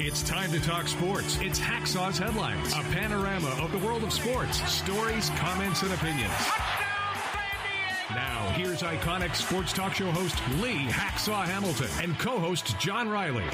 It's time to talk sports. It's Hacksaw's Headlines, a panorama of the world of sports, stories, comments, and opinions. Now, here's iconic sports talk show host Lee Hacksaw Hamilton and co-host John Riley.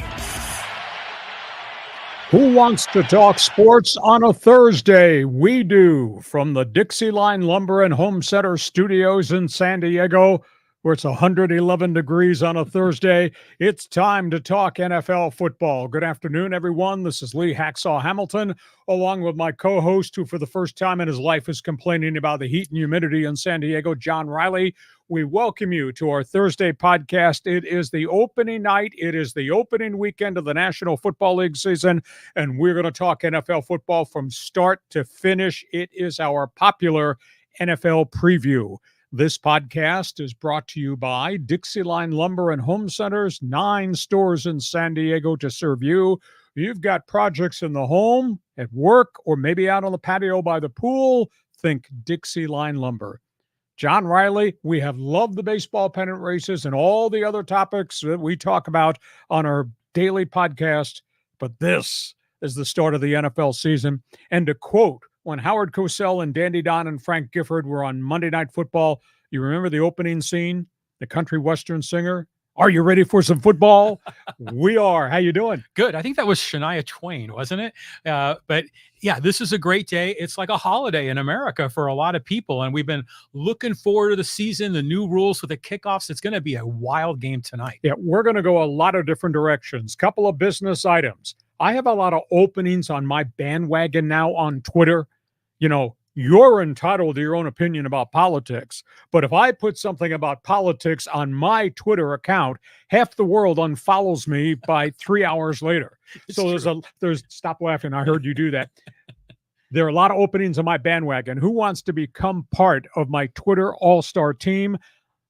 Who wants to talk sports on a Thursday? We do. From the DIXIELINE Lumber and Home Center studios in San Diego, where it's 111 degrees on a Thursday, it's time to talk NFL football. Good afternoon, everyone. This is Lee Hacksaw Hamilton, along with my co-host, who for the first time in his life is complaining about the heat and humidity in San Diego, John Riley. We welcome you to our Thursday podcast. It is the opening night. It is the opening weekend of the National Football League season, and we're going to talk NFL football from start to finish. It is our popular NFL preview. This podcast is brought to you by DIXIELINE Lumber and Home Centers, 9 stores in San Diego to serve you. You've got projects in the home, at work, or maybe out on the patio by the pool. Think DIXIELINE Lumber. John Riley, we have loved the baseball pennant races and all the other topics that we talk about on our daily podcast, but this is the start of the NFL season. And to quote, when Howard Cosell and Dandy Don and Frank Gifford were on Monday Night Football, you remember the opening scene, the country western singer? Are you ready for some football? We are. How you doing? Good. I think that was Shania Twain, wasn't it? But yeah, this is a great day. It's like a holiday in America for a lot of people. And we've been looking forward to the season, the new rules with the kickoffs. It's going to be a wild game tonight. Yeah, we're going to go a lot of different directions. Couple of business items. I have a lot of openings on my bandwagon now on Twitter. You know, you're entitled to your own opinion about politics. But if I put something about politics on my Twitter account, half the world unfollows me by 3 hours later. So there's stop laughing. I heard you do that. There are a lot of openings on my bandwagon. Who wants to become part of my Twitter all-star team?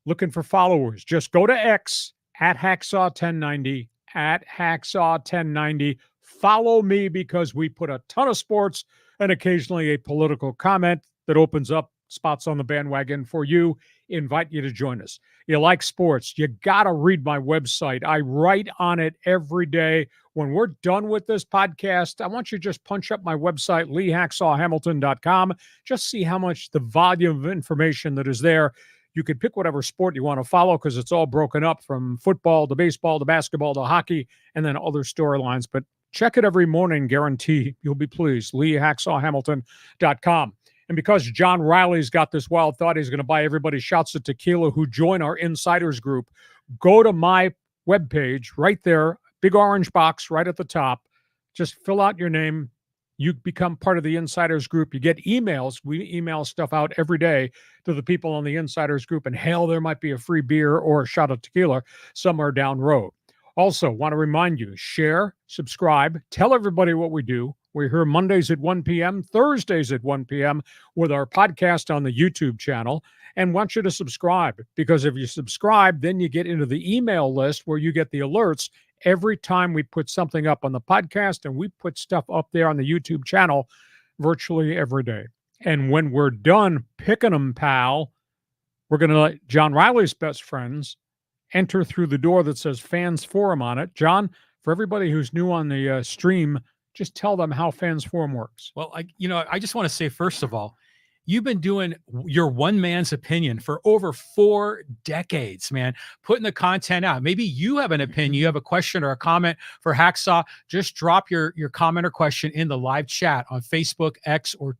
Looking for followers. Just go to X at Hacksaw1090, at Hacksaw1090. Follow me because we put a ton of sports and occasionally a political comment that opens up spots on the bandwagon for you. Invite you to join us. You like sports, you got to read my website. I write on it every day. When we're done with this podcast, I want you to just punch up my website, leehacksawhamilton.com. Just see how much the volume of information that is there. You can pick whatever sport you want to follow because it's all broken up from football to baseball to basketball to hockey and then other storylines. But check it every morning, guarantee you'll be pleased. LeeHacksawHamilton.com. And because John Riley's got this wild thought he's going to buy everybody shots of tequila who join our insiders group, go to my webpage right there, big orange box right at the top. Just fill out your name. You become part of the insiders group. You get emails. We email stuff out every day to the people on the insiders group. And hell, there might be a free beer or a shot of tequila somewhere down the road. Also, want to remind you, share, subscribe, tell everybody what we do. We're here Mondays at 1 p.m., Thursdays at 1 p.m. with our podcast on the YouTube channel, and want you to subscribe because if you subscribe, then you get into the email list where you get the alerts every time we put something up on the podcast, and we put stuff up there on the YouTube channel virtually every day. And when we're done picking them, pal, we're going to let John Riley's best friends enter through the door that says Fans Forum on it. John, for everybody who's new on the stream, just tell them how Fans Forum works. Well, I just want to say, first of all, you've been doing your one man's opinion for over 4 decades, man, putting the content out. Maybe you have an opinion, you have a question or a comment for Hacksaw. Just drop your comment or question in the live chat on Facebook, X, or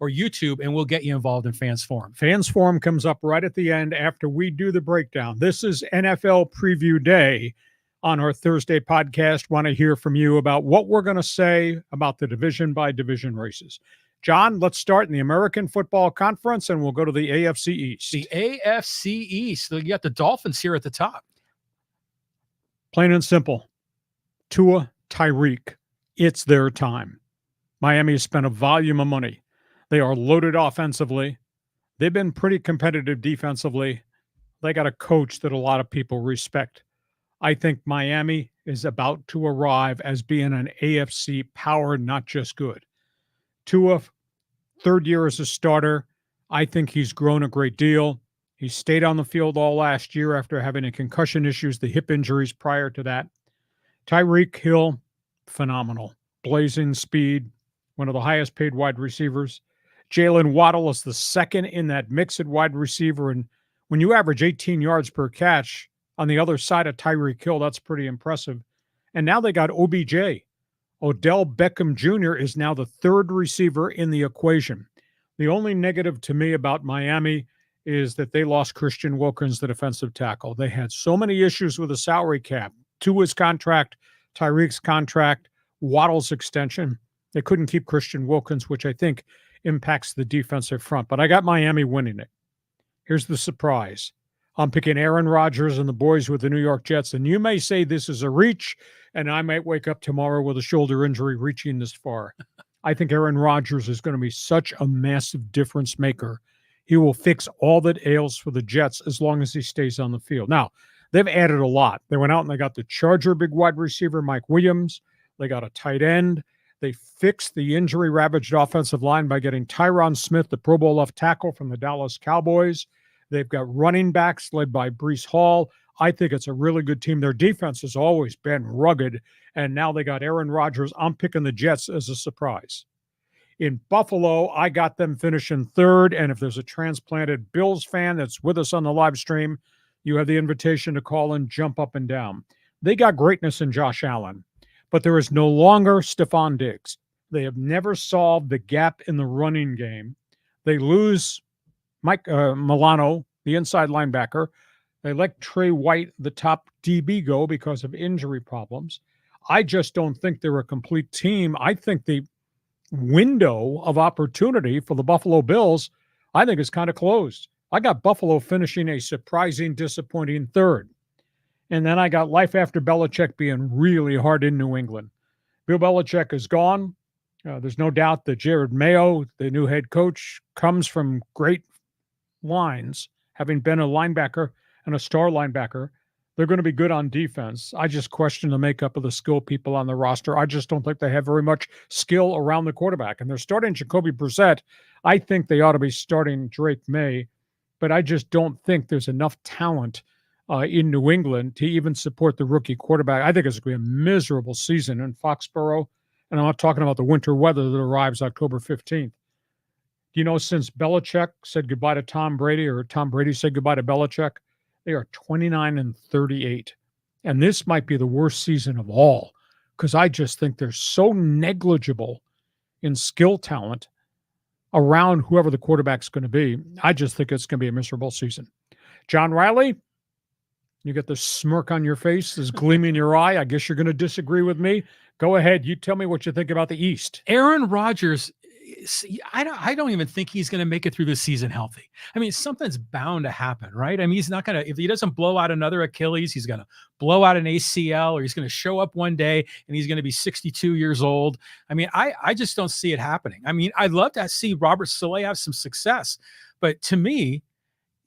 YouTube, and we'll get you involved in Fans Forum. Fans Forum comes up right at the end after we do the breakdown. This is NFL Preview Day on our Thursday podcast. Want to hear from you about what we're going to say about the division-by-division races. John, let's start in the American Football Conference, and we'll go to the AFC East. The AFC East. You got the Dolphins here at the top. Plain and simple. TUA-TYREEK. It's their time. Miami has spent a volume of money. They are loaded offensively. They've been pretty competitive defensively. They got a coach that a lot of people respect. I think Miami is about to arrive as being an AFC power, not just good. Tua, third year as a starter. I think he's grown a great deal. He stayed on the field all last year after having a concussion issues, the hip injuries prior to that. Tyreek Hill, phenomenal. Blazing speed, one of the highest paid wide receivers. Jalen Waddle is the second in that mix at wide receiver. And when you average 18 yards per catch on the other side of Tyreek Hill, that's pretty impressive. And now they got OBJ. Odell Beckham Jr. is now the third receiver in the equation. The only negative to me about Miami is that they lost Christian Wilkins, the defensive tackle. They had so many issues with the salary cap. Tua's contract, Tyreek's contract, Waddle's extension. They couldn't keep Christian Wilkins, which I think impacts the defensive front. But I got Miami winning it. Here's the surprise. I'm picking Aaron Rodgers and the boys with the New York Jets. And you may say this is a reach, and I might wake up tomorrow with a shoulder injury reaching this far. I think Aaron Rodgers is going to be such a massive difference maker. He will fix all that ails for the Jets as long as he stays on the field. Now, they've added a lot. They went out and they got the Charger big wide receiver, Mike Williams. They got a tight end. They fixed the injury-ravaged offensive line by getting Tyron Smith, the Pro Bowl left tackle from the Dallas Cowboys. They've got running backs led by Breece Hall. I think it's a really good team. Their defense has always been rugged, and now they got Aaron Rodgers. I'm picking the Jets as a surprise. In Buffalo, I got them finishing third, and if there's a transplanted Bills fan that's with us on the live stream, you have the invitation to call and jump up and down. They got greatness in Josh Allen, but there is no longer Stephon Diggs. They have never solved the gap in the running game. They lose Mike Milano, the inside linebacker. They let Trey White, the top DB, go because of injury problems. I just don't think they're a complete team. I think the window of opportunity for the Buffalo Bills, I think, is kind of closed. I got Buffalo finishing a surprising, disappointing third. And then I got life after Belichick being really hard in New England. Bill Belichick is gone. There's no doubt that Jared Mayo, the new head coach, comes from great lines, having been a linebacker and a star linebacker. They're going to be good on defense. I just question the makeup of the skill people on the roster. I just don't think they have very much skill around the quarterback. And they're starting Jacoby Brissett. I think they ought to be starting Drake May, but I just don't think there's enough talent in New England to even support the rookie quarterback. I think it's going to be a miserable season in Foxborough. And I'm not talking about the winter weather that arrives October 15th. Do you know, since Belichick said goodbye to Tom Brady, or Tom Brady said goodbye to Belichick, they are 29-38. And this might be the worst season of all, because I just think they're so negligible in skill talent around whoever the quarterback's going to be. I just think it's going to be a miserable season. John Riley, you get the smirk on your face, this gleam in your eye. I guess you're going to disagree with me. Go ahead. You tell me what you think about the East. Aaron Rodgers, I don't even think he's going to make it through the season healthy. I mean, something's bound to happen, right? I mean, he's not going to, if he doesn't blow out another Achilles, he's going to blow out an ACL, or he's going to show up one day and he's going to be 62 years old. I mean, I just don't see it happening. I mean, I'd love to see Robert Saleh have some success, but to me,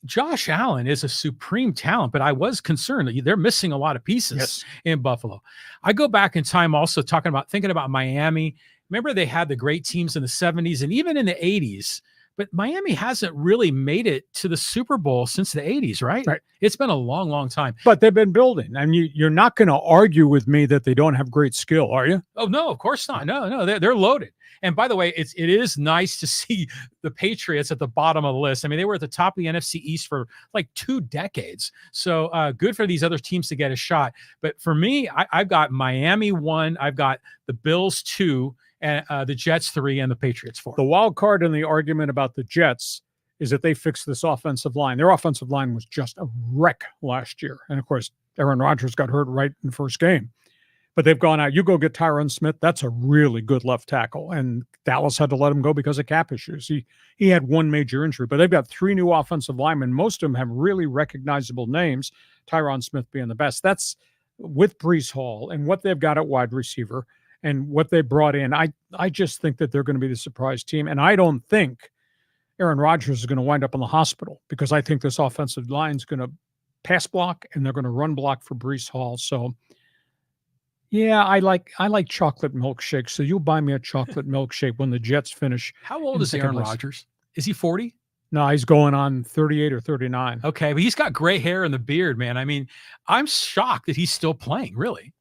Josh Allen is a supreme talent, but I was concerned that they're missing a lot of pieces in Buffalo. I go back in time also thinking about Miami. Remember, they had the great teams in the 70s and even in the 80s, but Miami hasn't really made it to the Super Bowl since the 80s, right? It's been a long, long time. But they've been building. I mean, you're not going to argue with me that they don't have great skill, are you? Oh, no, of course not. No, they're loaded. And by the way, it is nice to see the Patriots at the bottom of the list. I mean, they were at the top of the NFC East for like 2 decades. So good for these other teams to get a shot. But for me, I've got Miami 1, I've got the Bills 2, and the Jets 3, and the Patriots 4. The wild card in the argument about the Jets is that they fixed this offensive line. Their offensive line was just a wreck last year. And of course, Aaron Rodgers got hurt right in the first game. But they've gone out. You go get Tyron Smith. That's a really good left tackle. And Dallas had to let him go because of cap issues. He had one major injury. But they've got 3 new offensive linemen. Most of them have really recognizable names, Tyron Smith being the best. That's with Breece Hall and what they've got at wide receiver and what they brought in. I just think that they're going to be the surprise team. And I don't think Aaron Rodgers is going to wind up in the hospital, because I think this offensive line is going to pass block and they're going to run block for Breece Hall. So, yeah, I like chocolate milkshakes. So you'll buy me a chocolate milkshake when the Jets finish. How old is Aaron Rodgers? Is he 40? No, he's going on 38 or 39. Okay, but he's got gray hair and the beard, man. I mean, I'm shocked that he's still playing, really.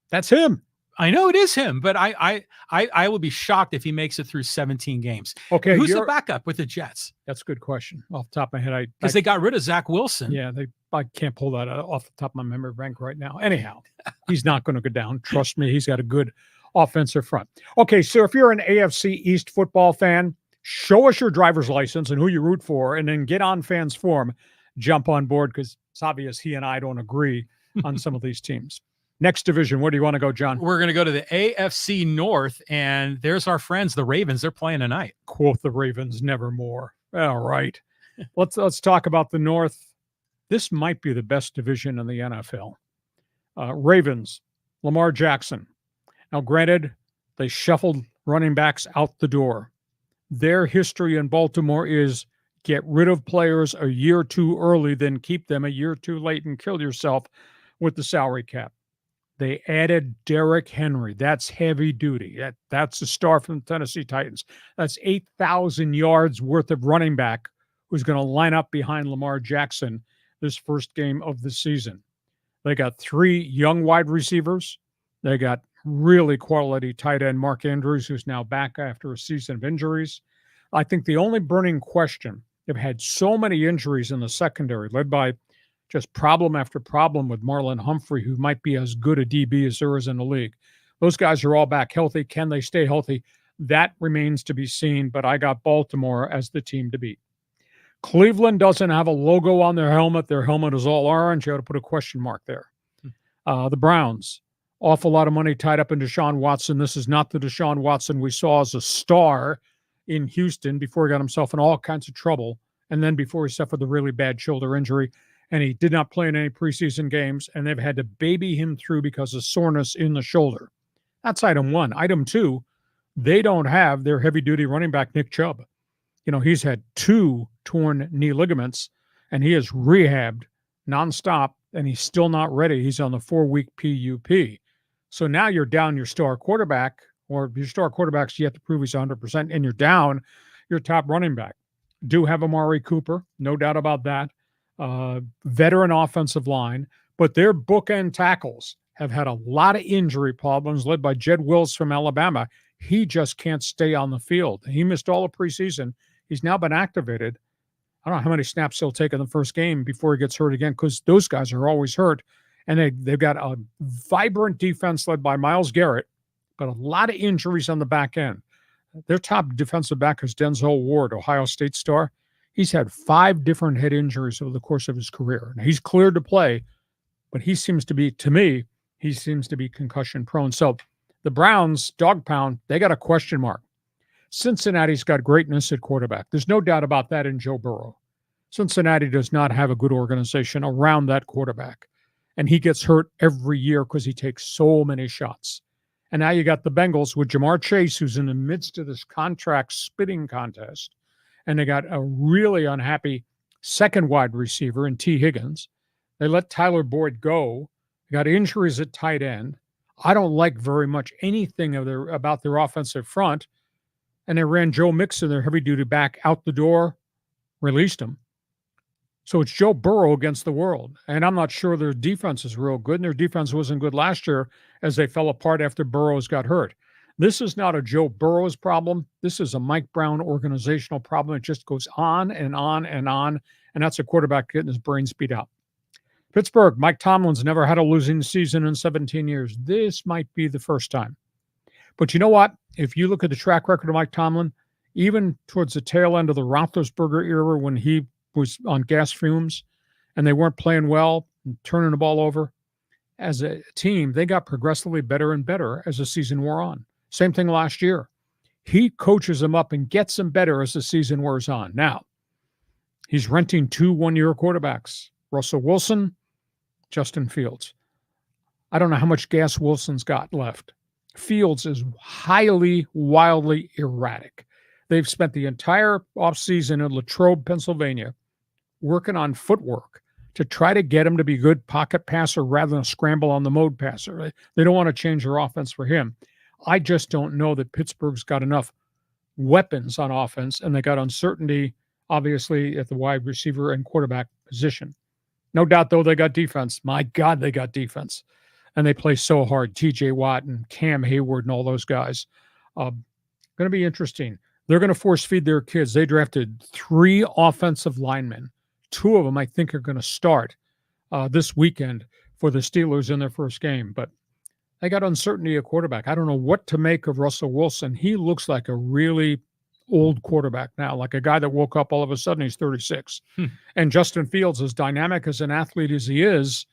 That's him. I know it is him, but I will be shocked if he makes it through 17 games. Okay, who's the backup with the Jets? That's a good question. Off the top of my head, because they got rid of Zach Wilson. Yeah, I can't pull that off the top of my memory bank right now. Anyhow, he's not going to go down. Trust me, he's got a good offensive front. Okay, so if you're an AFC East football fan, show us your driver's license and who you root for, and then get on Fans Forum, jump on board, because it's obvious he and I don't agree on some of these teams. Next division, where do you want to go, John? We're going to go to the AFC North, and there's our friends, the Ravens. They're playing tonight. Quoth the Ravens-NEVERMORE. All right. Let's talk about the North. This might be the best division in the NFL. Ravens, Lamar Jackson. Now, granted, they shuffled running backs out the door. Their history in Baltimore is get rid of players a year too early, then keep them a year too late and kill yourself with the salary cap. They added Derrick Henry. That's heavy duty. That's a star from the Tennessee Titans. That's 8,000 yards worth of running back who's going to line up behind Lamar Jackson this first game of the season. They got 3 young wide receivers. They got really quality tight end Mark Andrews, who's now back after a season of injuries. I think the only burning question, they've had so many injuries in the secondary, led by just problem after problem with Marlon Humphrey, who might be as good a DB as there is in the league. Those guys are all back healthy. Can they stay healthy? That remains to be seen, but I got Baltimore as the team to beat. Cleveland doesn't have a logo on their helmet. Their helmet is all orange. You ought to put a question mark there. The Browns, awful lot of money tied up in Deshaun Watson. This is not the Deshaun Watson we saw as a star in Houston before he got himself in all kinds of trouble, and then before he suffered the really bad shoulder injury. And he did not play in any preseason games, and they've had to baby him through because of soreness in the shoulder. That's item 1. Item 2, they don't have their heavy-duty running back, Nick Chubb. You know, he's had 2 torn knee ligaments, and he is rehabbed nonstop, and he's still not ready. He's on the 4-week PUP. So now you're down your star quarterback, or your star quarterback's yet to prove he's 100%, and you're down your top running back. Do have Amari Cooper, no doubt about that. Veteran offensive line, but their bookend tackles have had a lot of injury problems, led by Jed Wills from Alabama. He just can't stay on the field. He missed all of preseason. He's now been activated. I don't know how many snaps he'll take in the first game before he gets hurt again, because those guys are always hurt. And they've got a vibrant defense led by Myles Garrett, but a lot of injuries on the back end. Their top defensive back is Denzel Ward, Ohio State star. He's had 5 different head injuries over the course of his career. Now, he's cleared to play, but he seems to be, to me, he seems to be concussion prone. So the Browns, dog pound, they got a question mark. Cincinnati's got greatness at quarterback. There's no doubt about that in Joe Burrow. Cincinnati does not have a good organization around that quarterback. And he gets hurt every year because he takes so many shots. And now you got the Bengals with Jamar Chase, who's in the midst of this contract spitting contest. And they got a really unhappy second wide receiver in T. Higgins. They let Tyler Boyd go. They got injuries at tight end. I don't like very much anything about their offensive front. And they ran Joe Mixon, their heavy-duty back, out the door, released him. So it's Joe Burrow against the world. And I'm not sure their defense is real good. And their defense wasn't good last year as they fell apart after Burrows got hurt. This is not a Joe Burrows problem. This is a Mike Brown organizational problem. It just goes on and on and on. And that's a quarterback getting his brains beat out. Pittsburgh, Mike Tomlin's never had a losing season in 17 years. This might be the first time. But you know what? If you look at the track record of Mike Tomlin, even towards the tail end of the Roethlisberger era when he was on gas fumes and they weren't playing well and turning the ball over, as a team, they got progressively better and better as the season wore on. Same thing last year. He coaches them up and gets them better as the season wears on. Now, he's renting 2 one-year quarterbacks, Russell Wilson, Justin Fields. I don't know how much gas Wilson's got left. Fields is highly, wildly erratic. They've spent the entire offseason in Latrobe, Pennsylvania, working on footwork to try to get him to be a good pocket passer rather than a scramble on the mode passer. They don't want to change their offense for him. I just don't know that Pittsburgh's got enough weapons on offense, and they got uncertainty, obviously, at the wide receiver and quarterback position. No doubt, though, they got defense. My God, they got defense. and they play so hard. TJ Watt and Cam Hayward and all those guys. Going to be interesting. They're going to force feed their kids. They drafted 3 offensive linemen. 2 of them, I think, are going to start this weekend for the Steelers in their first game. But they got uncertainty at quarterback. I don't know what to make of Russell Wilson. He looks like a really old quarterback now, like a guy that woke up all of a sudden he's 36. And Justin Fields, as dynamic as an athlete as he is,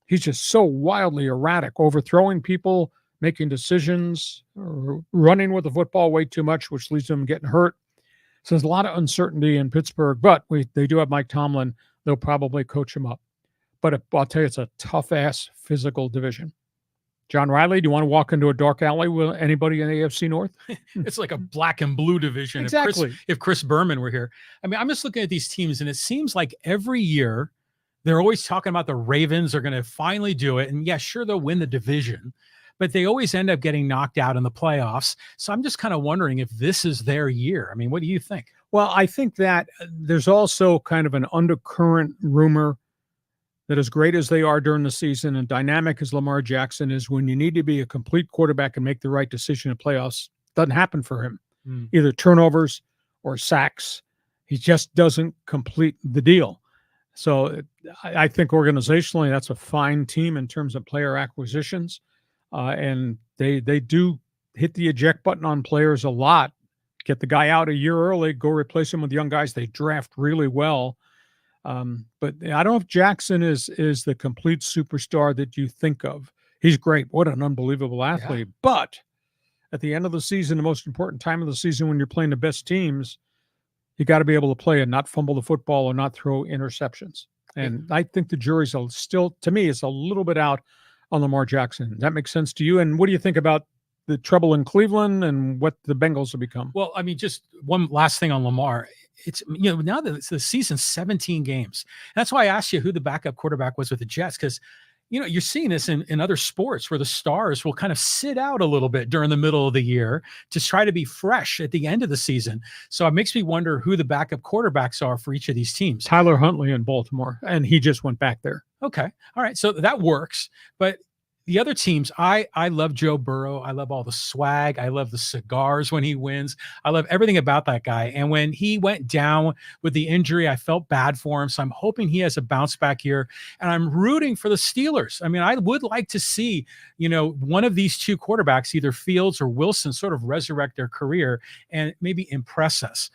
he's just so wildly erratic, overthrowing people, making decisions, running with the football way too much, which leads to him getting hurt. So there's a lot of uncertainty in Pittsburgh, but they do have Mike Tomlin. They'll probably coach him up. But I'll tell you, it's a tough-ass physical division. John Riley, do you want to walk into a dark alley with anybody in the AFC North? It's like a black and blue division. Exactly. If Chris Berman were here. I mean, I'm just looking at these teams, and it seems like every year they're always talking about the Ravens are going to finally do it. And yeah, sure, they'll win the division, but they always end up getting knocked out in the playoffs. So I'm just kind of wondering if this is their year. I mean, what do you think? Well, I think that there's also kind of an undercurrent rumor that as great as they are during the season and dynamic as Lamar Jackson is, when you need to be a complete quarterback and make the right decision in playoffs, doesn't happen for him. Either turnovers or sacks. He just doesn't complete the deal. So I think organizationally, that's a fine team in terms of player acquisitions. And they do hit the eject button on players a lot. Get the guy out a year early, go replace him with young guys. They draft really well. But I don't know if Jackson is the complete superstar that you think of. He's great. What an unbelievable athlete. Yeah. But at the end of the season, the most important time of the season when you're playing the best teams, you got to be able to play and not fumble the football or not throw interceptions. And I think the jury's still, to me, it's a little bit out on Lamar Jackson. That makes sense to you? And what do you think about the trouble in Cleveland and what the Bengals have become? Well, I mean, just one last thing on Lamar. It's, now that it's the season's 17 games. That's why I asked you who the backup quarterback was with the Jets, because, you're seeing this in other sports where the stars will kind of sit out a little bit during the middle of the year to try to be fresh at the end of the season. So it makes me wonder who the backup quarterbacks are for each of these teams. Tyler Huntley in Baltimore, and he just went back there. Okay. All right. So that works. But the other teams, I love Joe Burrow. I love all the swag. I love the cigars when he wins. I love everything about that guy. And when he went down with the injury, I felt bad for him. So I'm hoping he has a bounce back here. And I'm rooting for the Steelers. I mean, I would like to see, one of these 2 quarterbacks, either Fields or Wilson, sort of resurrect their career and maybe impress us.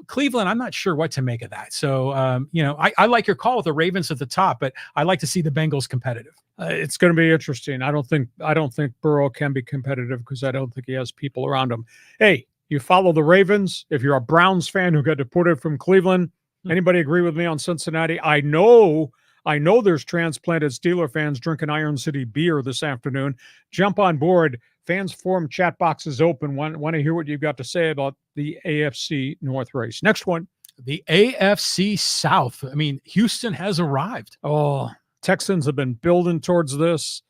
Cleveland, I'm not sure what to make of that. So, I like your call with the Ravens at the top, but I like to see the Bengals competitive. It's going to be interesting. I don't think Burrow can be competitive because I don't think he has people around him. Hey, you follow the Ravens. If you're a Browns fan who got deported from Cleveland, anybody agree with me on Cincinnati? I know there's transplanted Steeler fans drinking Iron City beer this afternoon. Jump on board. Fans forum chat box is open. Want to hear what you've got to say about the AFC North race. Next one. The AFC South. I mean, Houston has arrived. Oh, Texans have been building towards this.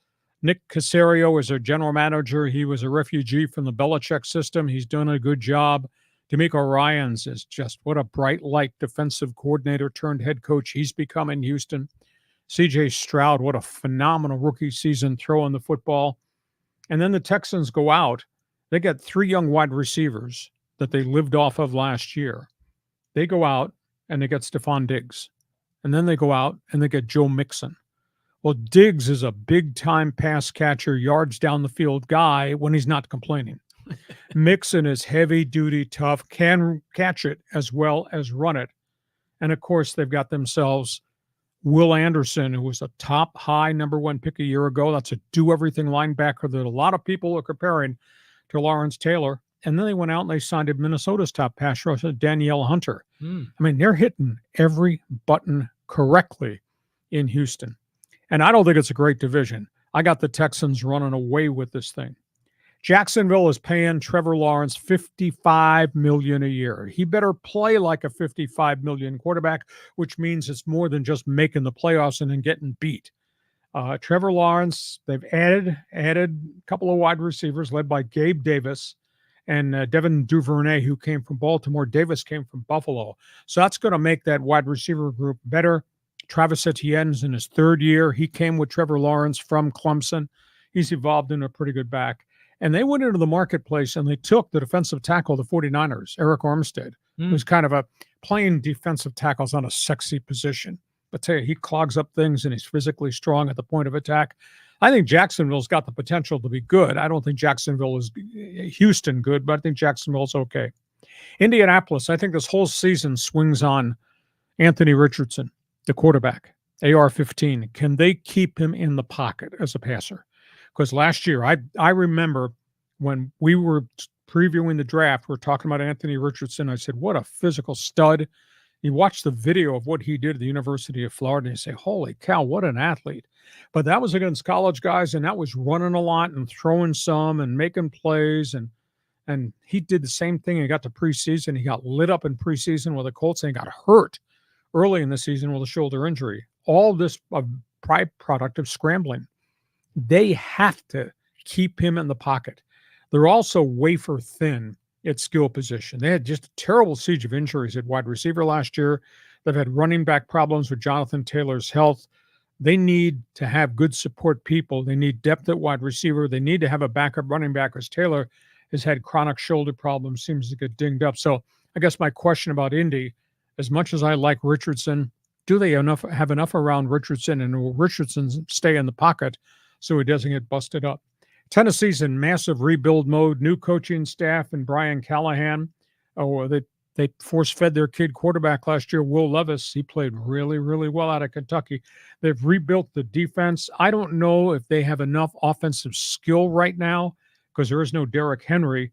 Nick Caserio is their general manager. He was a refugee from the Belichick system. He's done a good job. D'Amico Ryans is just what a bright light defensive coordinator turned head coach he's become in Houston. CJ Stroud, what a phenomenal rookie season throwing the football. And then the Texans go out. They got 3 young wide receivers that they lived off of last year. They go out and they get Stephon Diggs. And then they go out and they get Joe Mixon. Well, Diggs is a big-time pass catcher, yards down the field guy when he's not complaining. Mixon is heavy-duty, tough, can catch it as well as run it. And, of course, they've got themselves Will Anderson, who was a top high number 1 pick a year ago. That's a do-everything linebacker that a lot of people are comparing to Lawrence Taylor. And then they went out and they signed Minnesota's top pass rusher, Danielle Hunter. I mean, they're hitting every button correctly in Houston. And I don't think it's a great division. I got the Texans running away with this thing. Jacksonville is paying Trevor Lawrence $55 million a year. He better play like a $55 million quarterback, which means it's more than just making the playoffs and then getting beat. Trevor Lawrence, they've added a couple of wide receivers led by Gabe Davis and Devin Duvernay, who came from Baltimore. Davis came from Buffalo. So that's going to make that wide receiver group better. Travis Etienne's in his third year. He came with Trevor Lawrence from Clemson. He's evolved into a pretty good back. And they went into the marketplace and they took the defensive tackle of the 49ers, Eric Armstead, who's kind of a playing defensive tackles on a sexy position. But tell you, he clogs up things and he's physically strong at the point of attack. I think Jacksonville's got the potential to be good. I don't think Jacksonville is Houston good, but I think Jacksonville's okay. Indianapolis, I think this whole season swings on Anthony Richardson, the quarterback, AR-15. Can they keep him in the pocket as a passer? Because last year, I remember when we were previewing the draft, we were talking about Anthony Richardson. I said, what a physical stud. You watch the video of what he did at the University of Florida, and you say, holy cow, what an athlete. But that was against college guys, and that was running a lot and throwing some and making plays. And he did the same thing. He got to preseason. He got lit up in preseason with the Colts, and he got hurt early in the season with a shoulder injury. All this a byproduct of scrambling. They have to keep him in the pocket. They're also wafer thin at skill position. They had just a terrible siege of injuries at wide receiver last year. They've had running back problems with Jonathan Taylor's health. They need to have good support people. They need depth at wide receiver. They need to have a backup running back, because Taylor has had chronic shoulder problems, seems to get dinged up. So I guess my question about Indy, as much as I like Richardson, do they have enough around Richardson, and will Richardson stay in the pocket so he doesn't get busted up? Tennessee's in massive rebuild mode, new coaching staff and Brian Callahan. They force-fed their kid quarterback last year, Will Levis. He played really, really well out of Kentucky. They've rebuilt the defense. I don't know if they have enough offensive skill right now, because there is no Derrick Henry.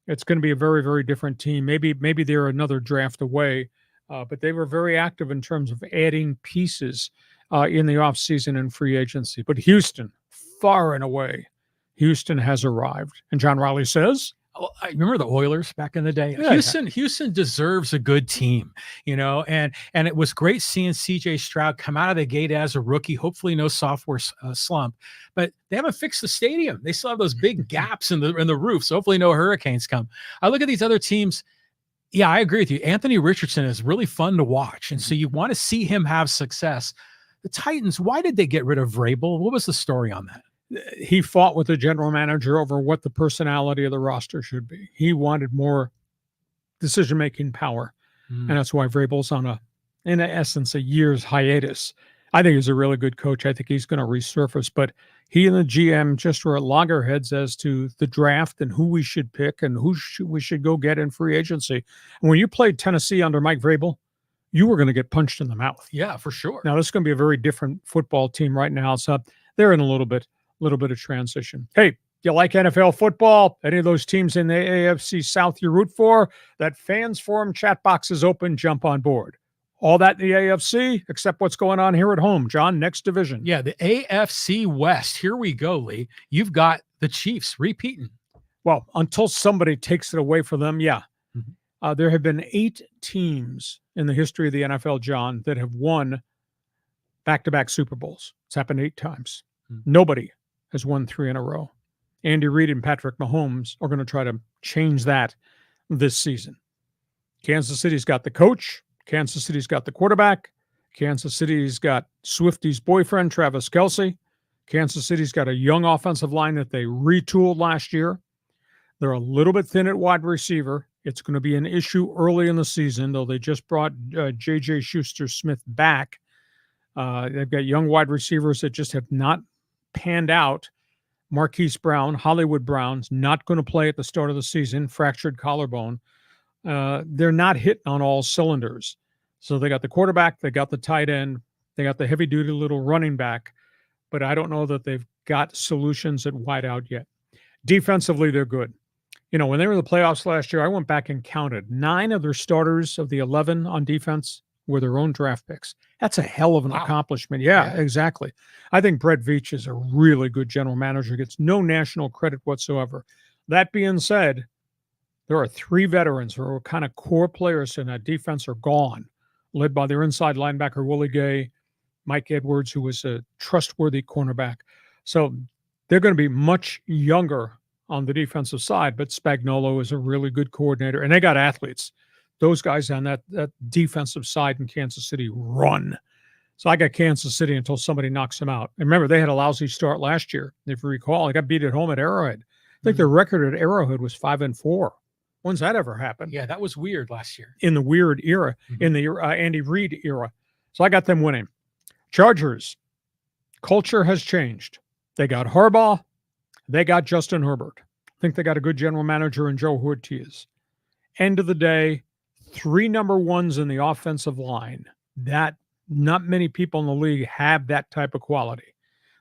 It's going to be a very, very different team. Maybe they're another draft away, but they were very active in terms of adding pieces in the offseason and free agency. But Houston, far and away, Houston has arrived. And John Riley says, well, I remember the Oilers back in the day. Yeah, Houston deserves a good team, and it was great seeing CJ Stroud come out of the gate as a rookie, hopefully no sophomore slump, but they haven't fixed the stadium. They still have those big gaps in the roof. So hopefully no hurricanes come. I look at these other teams. Yeah, I agree with you. Anthony Richardson is really fun to watch. And so you want to see him have success. The Titans, why did they get rid of Vrabel? What was the story on that? He fought with the general manager over what the personality of the roster should be. He wanted more decision-making power. And that's why Vrabel's on in essence, a year's hiatus. I think he's a really good coach. I think he's going to resurface, but he and the GM just were at loggerheads as to the draft and who we should pick and we should go get in free agency. And when you played Tennessee under Mike Vrabel, you were going to get punched in the mouth. Yeah, for sure. Now, this is going to be a very different football team right now. So they're in a little bit of transition. Hey, you like NFL football? Any of those teams in the AFC South you root for? That Fans Forum chat box is open. Jump on board. All that in the AFC, except what's going on here at home. John, next division. Yeah, the AFC West. Here we go, Lee. You've got the Chiefs repeating. Well, until somebody takes it away from them, yeah. There have been 8 teams in the history of the NFL, John, that have won back-to-back Super Bowls. It's happened 8 times. Nobody has won 3 in a row. Andy Reid and Patrick Mahomes are going to try to change that this season. Kansas City's got the coach. Kansas City's got the quarterback. Kansas City's got Swifty's boyfriend, Travis Kelce. Kansas City's got a young offensive line that they retooled last year. They're a little bit thin at wide receiver. It's going to be an issue early in the season, though they just brought J.J. Schuster-Smith back. They've got young wide receivers that just have not panned out. Marquise Brown, Hollywood Brown's not going to play at the start of the season, fractured collarbone. They're not hitting on all cylinders. So they got the quarterback, they got the tight end, they got the heavy-duty little running back, but I don't know that they've got solutions at wideout yet. Defensively, they're good. When they were in the playoffs last year, I went back and counted. 9 of their starters of the 11 on defense were their own draft picks. That's a hell of an accomplishment. Yeah, exactly. I think Brett Veach is a really good general manager, gets no national credit whatsoever. That being said, there are 3 veterans who are kind of core players in that defense are gone, led by their inside linebacker, Willie Gay, Mike Edwards, who was a trustworthy cornerback. So they're going to be much younger on the defensive side, but Spagnuolo is a really good coordinator, and they got athletes. Those guys on that defensive side in Kansas City run. So I got Kansas City until somebody knocks them out. And remember, they had a lousy start last year. If you recall, they got beat at home at Arrowhead. I think their record at Arrowhead was 5-4. When's that ever happened? Yeah, that was weird last year. In the weird era, in the Andy Reid era. So I got them winning. Chargers, culture has changed. They got Harbaugh. They got Justin Herbert. I think they got a good general manager in Joe Ortiz. End of the day, 3 number ones in the offensive line. That not many people in the league have that type of quality.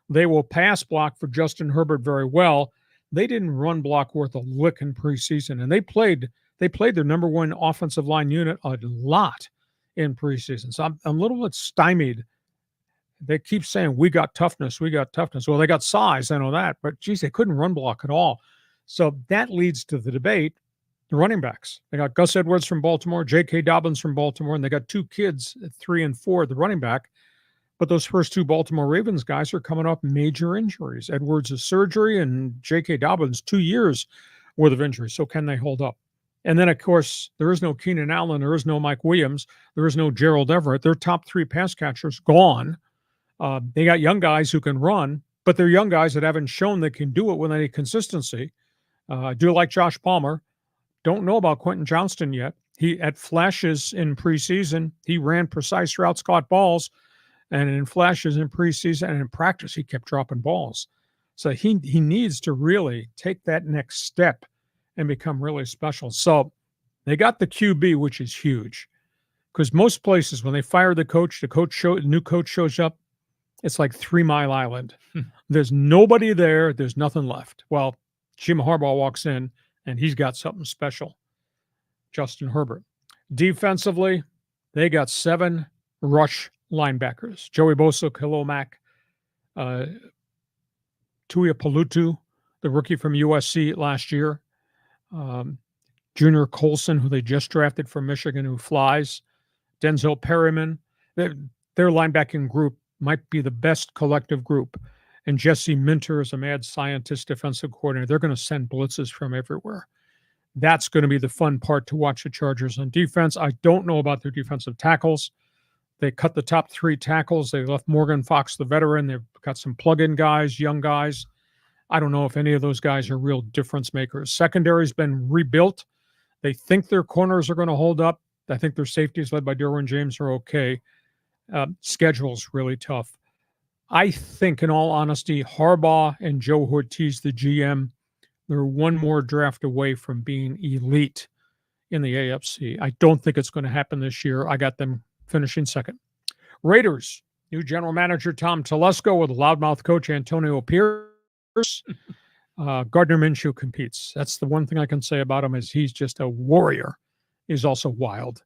They will pass block for Justin Herbert very well. They didn't run block worth a lick in preseason, and they played their number one offensive line unit a lot in preseason. So I'm a little bit stymied. They keep saying, we got toughness. Well, they got size, I know that, but geez, they couldn't run block at all. So that leads to the debate. The running backs. They got Gus Edwards from Baltimore, J.K. Dobbins from Baltimore, and they got 2 kids at 3 and 4 at the running back. But those first 2 Baltimore Ravens guys are coming off major injuries. Edwards is surgery and J.K. Dobbins 2 years worth of injuries. So can they hold up? And then, of course, there is no Keenan Allen. There is no Mike Williams. There is no Gerald Everett. Their top 3 pass catchers gone. They got young guys who can run, but they're young guys that haven't shown they can do it with any consistency. I do like Josh Palmer. Don't know about Quentin Johnston yet. He at flashes in preseason, he ran precise routes, caught balls, and in flashes in preseason and in practice, he kept dropping balls. So he needs to really take that next step and become really special. So they got the QB, which is huge, because most places when they fire the new coach shows up, it's like 3 Mile Island. There's nobody there. There's nothing left. Well, Jim Harbaugh walks in, and he's got something special. Justin Herbert. Defensively, they got 7 rush linebackers. Joey Bosa, Khalil Mack, Tuipulotu, the rookie from USC last year, Junior Colson, who they just drafted from Michigan, who flies, Denzel Perryman. Their linebacking group might be the best collective group. And Jesse Minter is a mad scientist, defensive coordinator. They're going to send blitzes from everywhere. That's going to be the fun part to watch the Chargers on defense. I don't know about their defensive tackles. They cut the top 3 tackles. They left Morgan Fox, the veteran. They've got some plug-in guys, young guys. I don't know if any of those guys are real difference makers. Secondary's been rebuilt. They think their corners are going to hold up. I think their safeties led by Derwin James are okay. Schedule's really tough. I think, in all honesty, Harbaugh and Joe Ortiz, the GM, they're one more draft away from being elite in the AFC. I don't think it's going to happen this year. I got them finishing second. Raiders, new general manager Tom Telesco with loudmouth coach Antonio Pierce. Gardner Minshew competes. That's the one thing I can say about him, is he's just a warrior. He's also wild.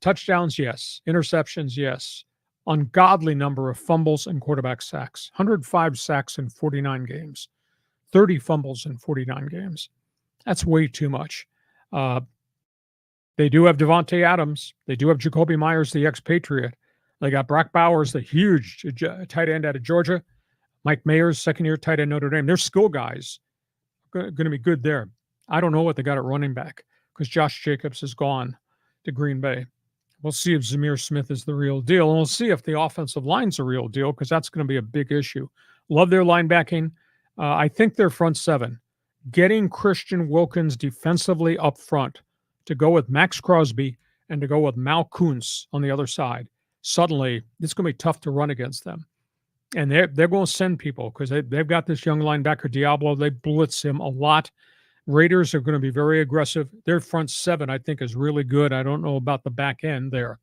Touchdowns, yes. Interceptions, yes. Ungodly number of fumbles and quarterback sacks. 105 sacks in 49 games. 30 fumbles in 49 games. That's way too much. They do have Devontae Adams. They do have Jacoby Myers, the ex-Patriot. They got Brock Bowers, the huge tight end out of Georgia. Mike Mayers, second-year tight end Notre Dame. They're skill guys. Going to be good there. I don't know what they got at running back, because Josh Jacobs is gone to Green Bay. We'll see if Zamir Smith is the real deal, and we'll see if the offensive line's the real deal, because that's going to be a big issue. Love their linebacking. I think their front 7. Getting Christian Wilkins defensively up front to go with Max Crosby and to go with Mal Kuntz on the other side. Suddenly, it's going to be tough to run against them. And they're going to send people, because they've got this young linebacker, Diablo. They blitz him a lot. Raiders are going to be very aggressive. Their front 7, I think, is really good. I don't know about the back end there.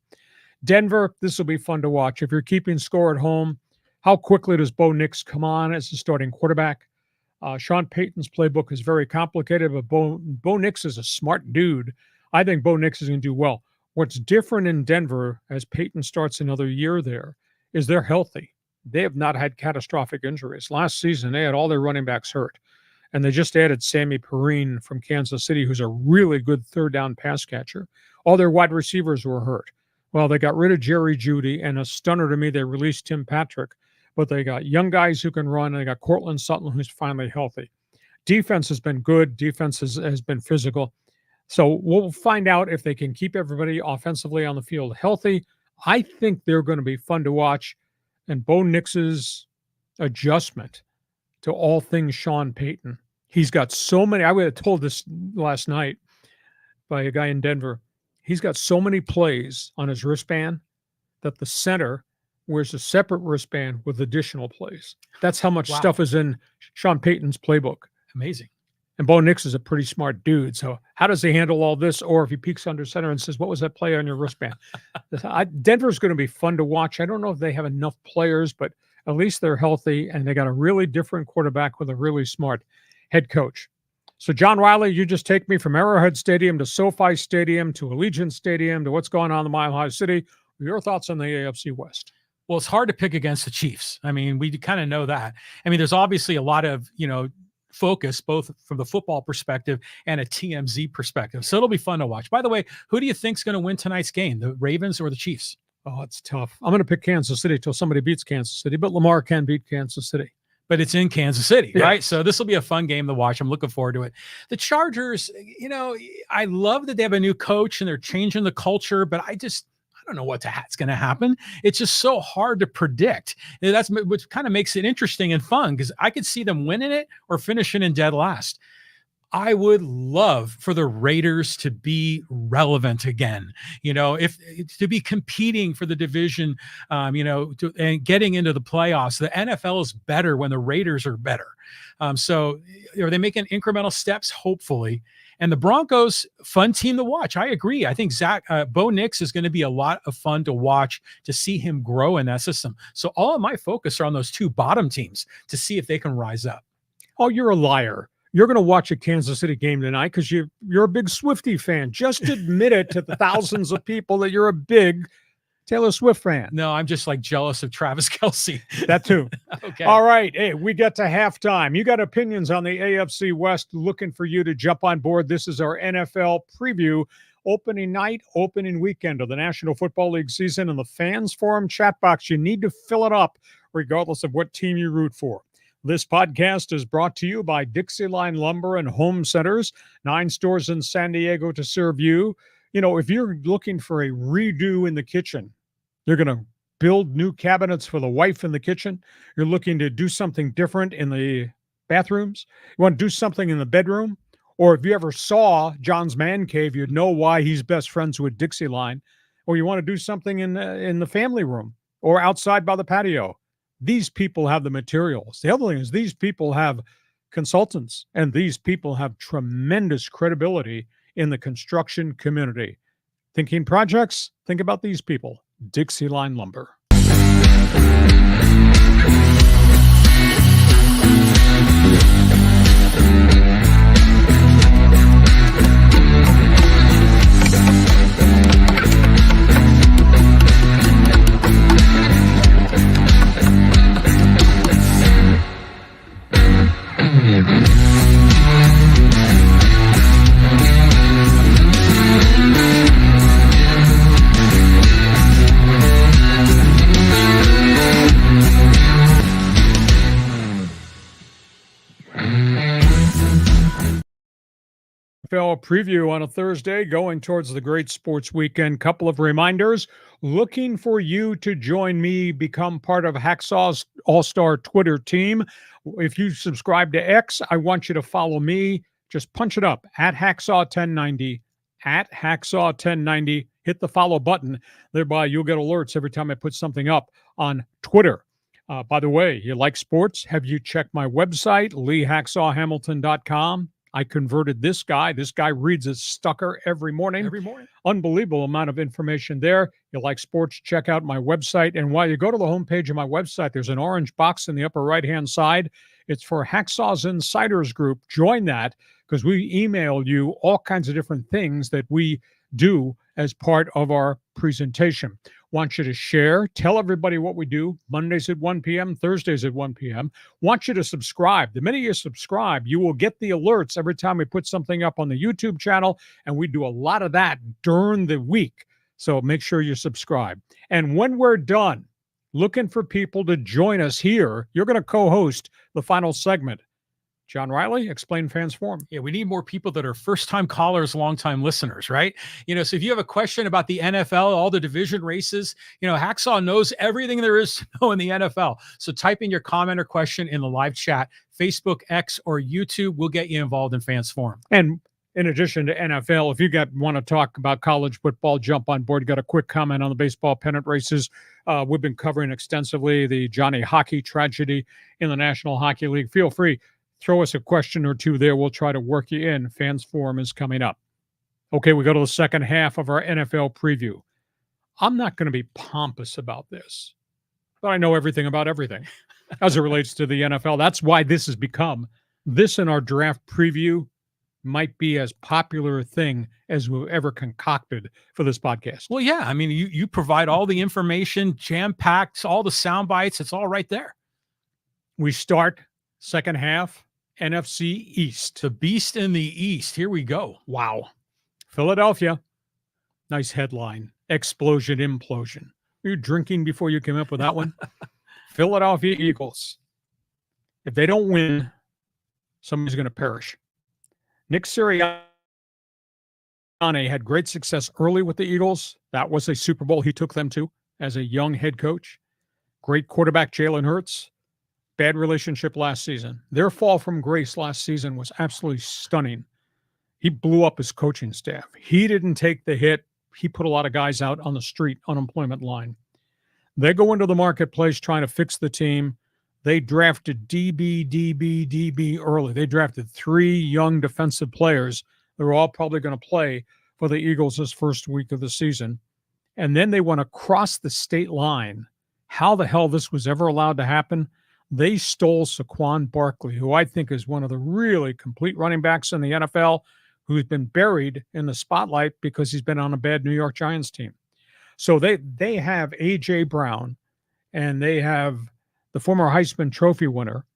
Denver, this will be fun to watch. If you're keeping score at home, how quickly does Bo Nix come on as the starting quarterback? Sean Payton's playbook is very complicated, but Bo Nix is a smart dude. I think Bo Nix is going to do well. What's different in Denver, as Payton starts another year there, is they're healthy. They have not had catastrophic injuries. Last season, they had all their running backs hurt. And they just added Sammy Perrine from Kansas City, who's a really good third-down pass catcher. All their wide receivers were hurt. Well, they got rid of Jerry Jeudy, and a stunner to me, they released Tim Patrick. But they got young guys who can run, and they got Cortland Sutton, who's finally healthy. Defense has been good. Defense has been physical. So we'll find out if they can keep everybody offensively on the field healthy. I think they're going to be fun to watch. and Bo Nix's adjustment to all things Sean Payton. He's got so many. I would have told this last night by a guy in Denver. He's got so many plays on his wristband that the center wears a separate wristband with additional plays. That's how much stuff is in Sean Payton's playbook. Amazing. And Bo Nix is a pretty smart dude. So how does he handle all this? Or if he peeks under center and says, what was that play on your wristband? Denver's going to be fun to watch. I don't know if they have enough players, but at least they're healthy, and they got a really different quarterback with a really smart head coach. So, John Riley, you just take me from Arrowhead Stadium to SoFi Stadium to Allegiant Stadium to what's going on in the Mile High City. Your thoughts on the AFC West? Well, it's hard to pick against the Chiefs. I mean, we kind of know that. I mean, there's obviously a lot of, focus both from the football perspective and a TMZ perspective. So it'll be fun to watch. By the way, who do you think's going to win tonight's game, the Ravens or the Chiefs? Oh, it's tough. I'm going to pick Kansas City till somebody beats Kansas City, but Lamar can beat Kansas City. But it's in Kansas City, right? So this will be a fun game to watch. I'm looking forward to it. The Chargers, I love that they have a new coach and they're changing the culture, but I don't know what's going to happen. It's just so hard to predict. And that's what kind of makes it interesting and fun, because I could see them winning it or finishing in dead last. I would love for the Raiders to be relevant again, if to be competing for the division, and getting into the playoffs. The NFL is better when the Raiders are better. So are they making incremental steps? Hopefully. And the Broncos, fun team to watch. I agree. I think Bo Nix is going to be a lot of fun to watch, to see him grow in that system. So all of my focus are on those two bottom teams to see if they can rise up. Oh, you're a liar. You're going to watch a Kansas City game tonight because you're a big Swiftie fan. Just admit it to the thousands of people that you're a big Taylor Swift fan. No, I'm just jealous of Travis Kelce. That too. Okay. All right. Hey, we get to halftime. You got opinions on the AFC West, looking for you to jump on board. This is our NFL preview, opening night, opening weekend of the National Football League season. In the Fans Forum chat box, you need to fill it up regardless of what team you root for. This podcast is brought to you by DIXIELINE Lumber and Home Centers, 9 stores in San Diego to serve you. If you're looking for a redo in the kitchen, you're going to build new cabinets for the wife in the kitchen. You're looking to do something different in the bathrooms. You want to do something in the bedroom. Or if you ever saw John's Man Cave, you'd know why he's best friends with DIXIELINE. Or you want to do something in the family room or outside by the patio. These people have the materials. The other thing is these people have consultants, and these people have tremendous credibility in the construction community. Thinking projects? Think about these people. DIXIELINE Lumber. NFL preview on a Thursday, going towards the great sports weekend. Couple of reminders. Looking for you to join me, become part of Hacksaw's All-Star Twitter team. If you subscribe to X, I want you to follow me. Just punch it up at Hacksaw1090, at Hacksaw1090. Hit the follow button. Thereby, you'll get alerts every time I put something up on Twitter. By the way, you like sports? Have you checked my website, LeeHacksawHamilton.com? I converted this guy. This guy reads a Stucker every morning. Unbelievable amount of information there. You like sports, check out my website. And while you go to the homepage of my website, there's an orange box in the upper right-hand side. It's for Hacksaw's Insiders Group. Join that because we email you all kinds of different things that we do as part of our presentation. Want you to share, tell everybody what we do, Mondays at 1 p.m., Thursdays at 1 p.m. Want you to subscribe. The minute you subscribe, you will get the alerts every time we put something up on the YouTube channel, and we do a lot of that during the week. So make sure you subscribe. And when we're done, looking for people to join us here, you're going to co-host the final segment. John Riley, Explain Fans Forum. Yeah, we need more people that are first-time callers, long-time listeners, right? So if you have a question about the NFL, all the division races, Hacksaw knows everything there is to know in the NFL. So type in your comment or question in the live chat, Facebook, X, or YouTube. We'll get you involved in Fans Forum. And in addition to NFL, if you want to talk about college football, jump on board. Got a quick comment on the baseball pennant races. We've been covering extensively the Johnny Hockey tragedy in the National Hockey League. Feel free. Throw us a question or two there. We'll try to work you in. Fans Forum is coming up. Okay, we go to the second half of our NFL preview. I'm not going to be pompous about this, but I know everything about everything as it relates to the NFL. That's why this has become, this in our draft preview might be as popular a thing as we've ever concocted for this podcast. Well, yeah. I mean, you provide all the information, jam-packed, all the sound bites. It's all right there. We start second half. NFC East. The beast in the East. Here we go. Wow. Philadelphia. Nice headline. Explosion, implosion. Were you drinking before you came up with that one? Philadelphia Eagles. If they don't win, somebody's going to perish. Nick Sirianni had great success early with the Eagles. That was a Super Bowl he took them to as a young head coach. Great quarterback, Jalen Hurts. Bad relationship last season. Their fall from grace last season was absolutely stunning. He blew up his coaching staff. He didn't take the hit. He put a lot of guys out on the street, unemployment line. They go into the marketplace trying to fix the team. They drafted DB early. They drafted 3 young defensive players that were all probably going to play for the Eagles this first week of the season. And then they went across the state line. How the hell this was ever allowed to happen? They stole Saquon Barkley, who I think is one of the really complete running backs in the NFL, who's been buried in the spotlight because he's been on a bad New York Giants team. So they have A.J. Brown, and they have the former Heisman Trophy winner,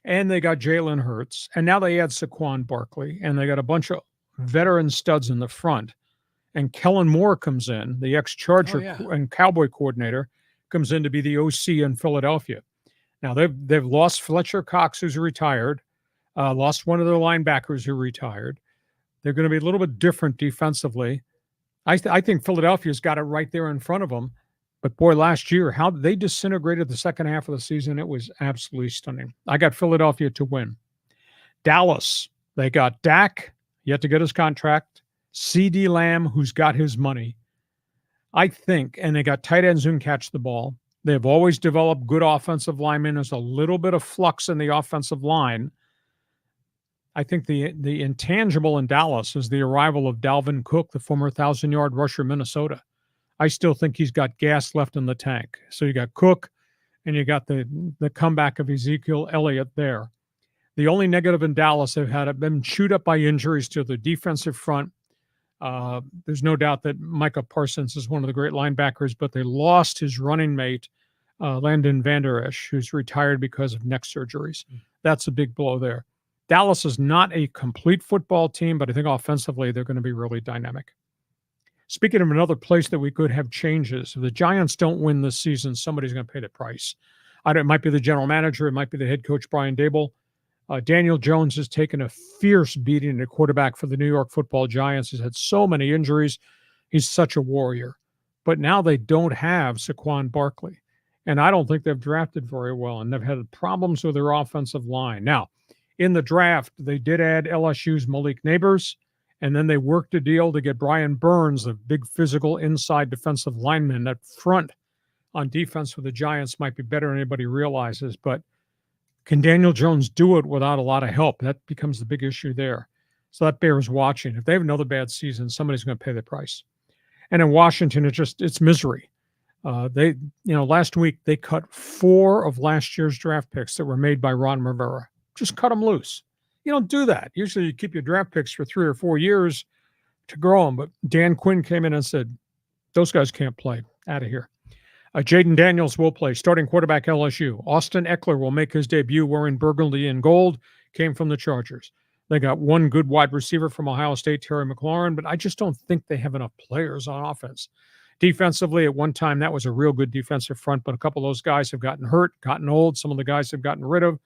and they got Jalen Hurts, and now they add Saquon Barkley, and they got a bunch of veteran studs in the front. And Kellen Moore comes in, the ex-Charger and Cowboy coordinator, comes in to be the OC in Philadelphia. Now, they've lost Fletcher Cox, who's retired, lost one of their linebackers who retired. They're going to be a little bit different defensively. I think Philadelphia's got it right there in front of them. But, boy, last year, how they disintegrated the second half of the season, it was absolutely stunning. I got Philadelphia to win. Dallas, they got Dak, yet to get his contract, CD Lamb, who's got his money. I think, and they got tight ends who can catch the ball. They've always developed good offensive linemen. There's a little bit of flux in the offensive line. I think the intangible in Dallas is the arrival of Dalvin Cook, the former 1,000-yard rusher Minnesota. I still think he's got gas left in the tank. So you got Cook, and you got the comeback of Ezekiel Elliott there. The only negative in Dallas, they've had been chewed up by injuries to the defensive front. There's no doubt that Micah Parsons is one of the great linebackers, but they lost his running mate, Landon Vander Esch, who's retired because of neck surgeries. That's a big blow there. Dallas is not a complete football team, but I think offensively they're going to be really dynamic. Speaking of another place that we could have changes, if the Giants don't win this season, somebody's going to pay the price. It might be the general manager. It might be the head coach, Brian Daboll. Daniel Jones has taken a fierce beating at quarterback for the New York Football Giants. He's had so many injuries. He's such a warrior. But now they don't have Saquon Barkley. And I don't think they've drafted very well. And they've had problems with their offensive line. Now, in the draft, they did add LSU's Malik Neighbors. And then they worked a deal to get Brian Burns, a big physical inside defensive lineman. That front on defense for the Giants might be better than anybody realizes. But can Daniel Jones do it without a lot of help? That becomes the big issue there. So that bears watching. If they have another bad season, somebody's going to pay the price. And in Washington, it's misery. Last week they cut 4 of last year's draft picks that were made by Ron Rivera. Just cut them loose. You don't do that. Usually you keep your draft picks for 3 or 4 years to grow them. But Dan Quinn came in and said, those guys can't play. Out of here. Jaden Daniels will play. Starting quarterback LSU. Austin Eckler will make his debut wearing burgundy and gold. Came from the Chargers. They got one good wide receiver from Ohio State, Terry McLaurin, but I just don't think they have enough players on offense. Defensively, at one time, that was a real good defensive front, but a couple of those guys have gotten hurt, gotten old. Some of the guys have gotten rid of.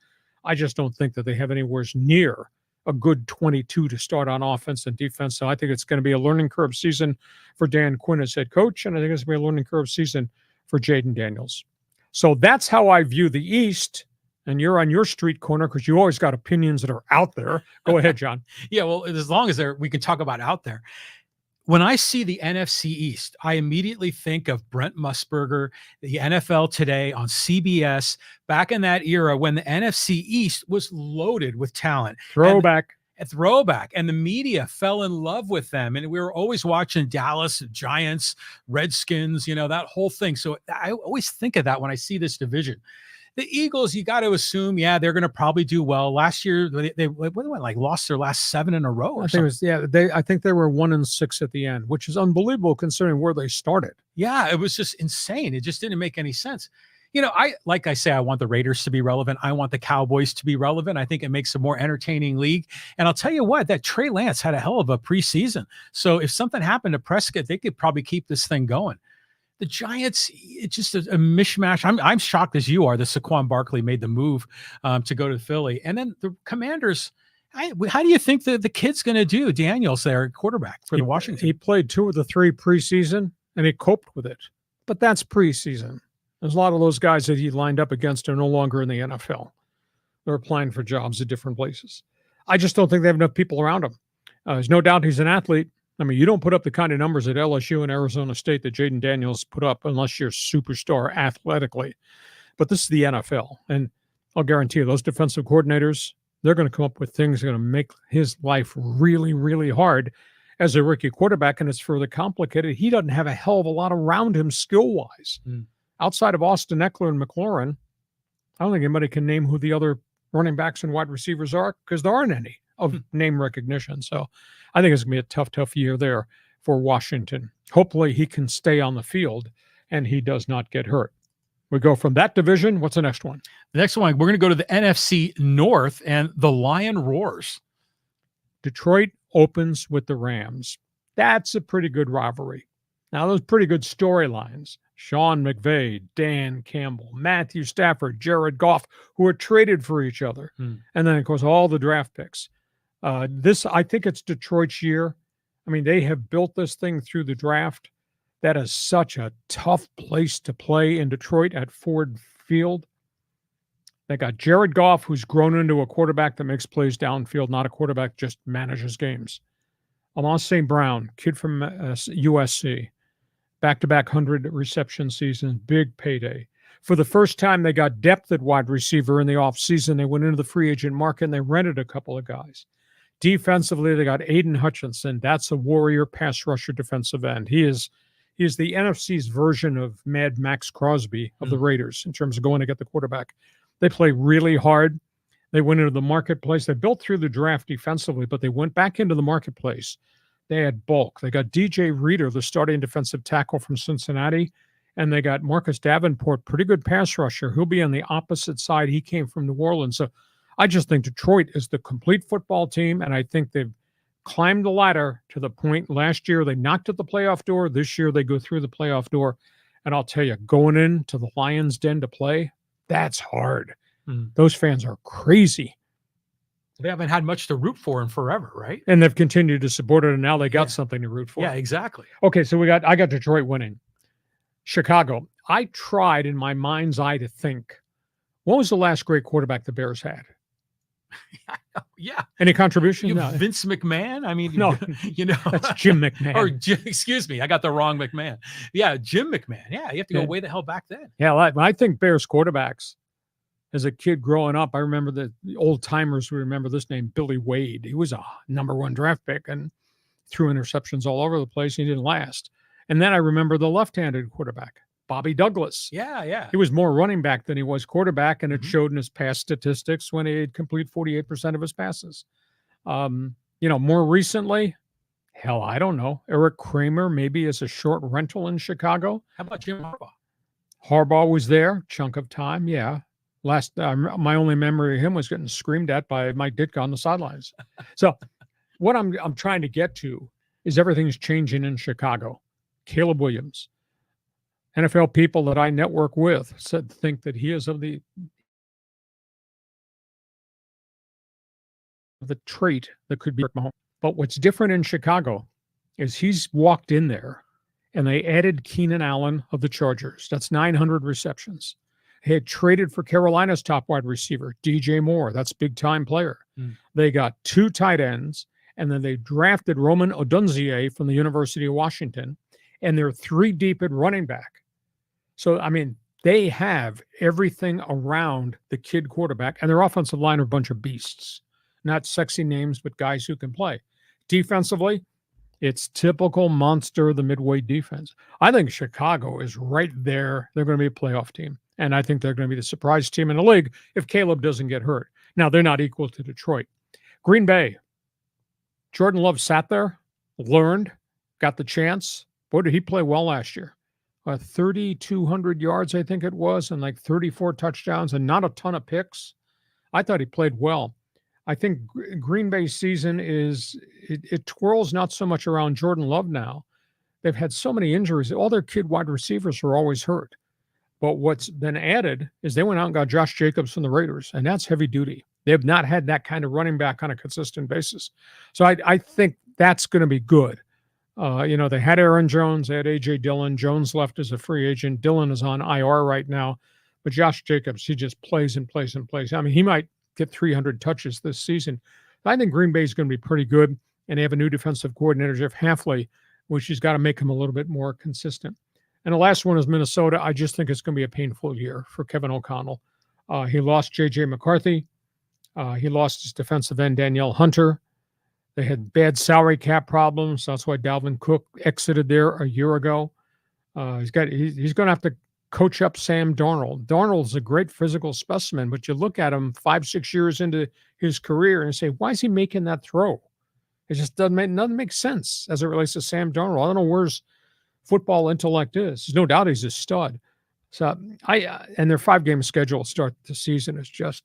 I just don't think that they have anywhere near a good 22 to start on offense and defense. So I think it's going to be a learning curve season for Dan Quinn as head coach, and I think it's going to be a learning curve season for Jaden Daniels. So that's how I view the East. And you're on your street corner because you always got opinions that are out there. Go ahead, John. Yeah, well, as long as we can talk about out there. When I see the NFC East, I immediately think of Brent Musburger, the NFL Today on CBS, back in that era when the NFC East was loaded with talent. Throwback. A throwback, and the media fell in love with them, and we were always watching Dallas, Giants, Redskins, that whole thing. So I always think of that when I see this division. The Eagles, you got to assume, they're going to probably do well. Last year, they lost their last 7 in a row. I think they were 1-6 at the end, which is unbelievable considering where they started. Yeah, it was just insane. It just didn't make any sense. I want the Raiders to be relevant. I want the Cowboys to be relevant. I think it makes a more entertaining league. And I'll tell you what, that Trey Lance had a hell of a preseason. So if something happened to Prescott, they could probably keep this thing going. The Giants, it's just a mishmash. I'm shocked as you are that Saquon Barkley made the move to go to Philly. And then the Commanders, how do you think the kid's going to do? Daniels, their quarterback for the Washington. He played 2 of the 3 preseason, and he coped with it. But that's preseason. There's a lot of those guys that he lined up against are no longer in the NFL. They're applying for jobs at different places. I just don't think they have enough people around him. There's no doubt he's an athlete. I mean, you don't put up the kind of numbers at LSU and Arizona State that Jaden Daniels put up unless you're superstar athletically. But this is the NFL. And I'll guarantee you, those defensive coordinators, they're going to come up with things that are going to make his life really, really hard as a rookie quarterback. And it's further complicated. He doesn't have a hell of a lot around him skill-wise. Outside of Austin Eckler and McLaurin, I don't think anybody can name who the other running backs and wide receivers are because there aren't any of name recognition. So I think it's going to be a tough year there for Washington. Hopefully he can stay on the field and he does not get hurt. We go from that division. What's the next one? The next one, we're going to go to the NFC North, and the Lion roars. Detroit opens with the Rams. That's a pretty good rivalry. Now, those pretty good storylines. Sean McVay, Dan Campbell, Matthew Stafford, Jared Goff, who are traded for each other. And then, of course, all the draft picks. I think it's Detroit's year. I mean, they have built this thing through the draft. That is such a tough place to play in Detroit at Ford Field. They got Jared Goff, who's grown into a quarterback that makes plays downfield, not a quarterback just manages games. Amon St. Brown, kid from USC. Back-to-back 100 reception season, big payday. For the first time, they got depth at wide receiver in the offseason. They went into the free agent market, and they rented a couple of guys. Defensively, they got Aiden Hutchinson. That's a warrior pass rusher defensive end. He is the NFC's version of Mad Max Crosby of the Raiders in terms of going to get the quarterback. They play really hard. They went into the marketplace. They built through the draft defensively, but they went back into the marketplace. They had bulk. They got DJ Reader, the starting defensive tackle from Cincinnati, and they got Marcus Davenport, pretty good pass rusher. He'll be on the opposite side. He came from New Orleans. So I just think Detroit is the complete football team, and I think they've climbed the ladder to the point last year they knocked at the playoff door. This year they go through the playoff door. And I'll tell you, going into the Lions' den to play, that's hard. Those fans are crazy. They haven't had much to root for in forever, right? And they've continued to support it, and now they got something to root for. Yeah, exactly. Okay, so I got Detroit winning. Chicago. I tried in my mind's eye to think, what was the last great quarterback the Bears had? Yeah. Any contribution? No. Vince McMahon? I mean, no, that's Jim McMahon. Or excuse me, I got the wrong McMahon. Yeah, Jim McMahon. Yeah, you have to go way the hell back then. Yeah, when I think Bears quarterbacks, as a kid growing up, I remember the old timers who remember this name, Billy Wade. He was a #1 draft pick and threw interceptions all over the place. He didn't last. And then I remember the left-handed quarterback, Bobby Douglas. Yeah. He was more running back than he was quarterback, and it showed in his pass statistics when he had complete 48% of his passes. More recently, hell, I don't know. Eric Kramer maybe as a short rental in Chicago. How about Jim Harbaugh? Harbaugh was there, chunk of time, yeah. My only memory of him was getting screamed at by Mike Ditka on the sidelines. So what I'm trying to get to is everything's changing in Chicago. Caleb Williams, NFL people that I network with think that he is of the the trait that could be Mahomes. But what's different in Chicago is he's walked in there and they added Keenan Allen of the Chargers. That's 900 receptions. He had traded for Carolina's top wide receiver, DJ Moore. That's a big-time player. They got 2 tight ends, and then they drafted Roman Odunze from the University of Washington, and they're 3 deep at running back. So, I mean, they have everything around the kid quarterback, and their offensive line are a bunch of beasts. Not sexy names, but guys who can play. Defensively, it's typical monster of the midway defense. I think Chicago is right there. They're going to be a playoff team. And I think they're going to be the surprise team in the league if Caleb doesn't get hurt. Now, they're not equal to Detroit. Green Bay. Jordan Love sat there, learned, got the chance. Boy, did he play well last year. 3,200 yards, I think it was, and like 34 touchdowns and not a ton of picks. I thought he played well. I think Green Bay's season it twirls not so much around Jordan Love now. They've had so many injuries. All their kid wide receivers are always hurt. But what's been added is they went out and got Josh Jacobs from the Raiders, and that's heavy duty. They have not had that kind of running back on a consistent basis. So I think that's going to be good. They had Aaron Jones, they had A.J. Dillon. Jones left as a free agent. Dillon is on IR right now. But Josh Jacobs, he just plays and plays and plays. I mean, he might get 300 touches this season. I think Green Bay is going to be pretty good, and they have a new defensive coordinator, Jeff Hafley, which has got to make him a little bit more consistent. And the last one is Minnesota. I just think it's going to be a painful year for Kevin O'Connell. He lost J.J. McCarthy. He lost his defensive end, Danielle Hunter. They had bad salary cap problems. That's why Dalvin Cook exited there a year ago. He's going to have to coach up Sam Darnold. Darnold's a great physical specimen, but you look at him 5-6 years into his career and say, why is he making that throw? It just doesn't make sense as it relates to Sam Darnold. I don't know where's football intellect is. There's no doubt he's a stud. So and their 5-game schedule to start the season is just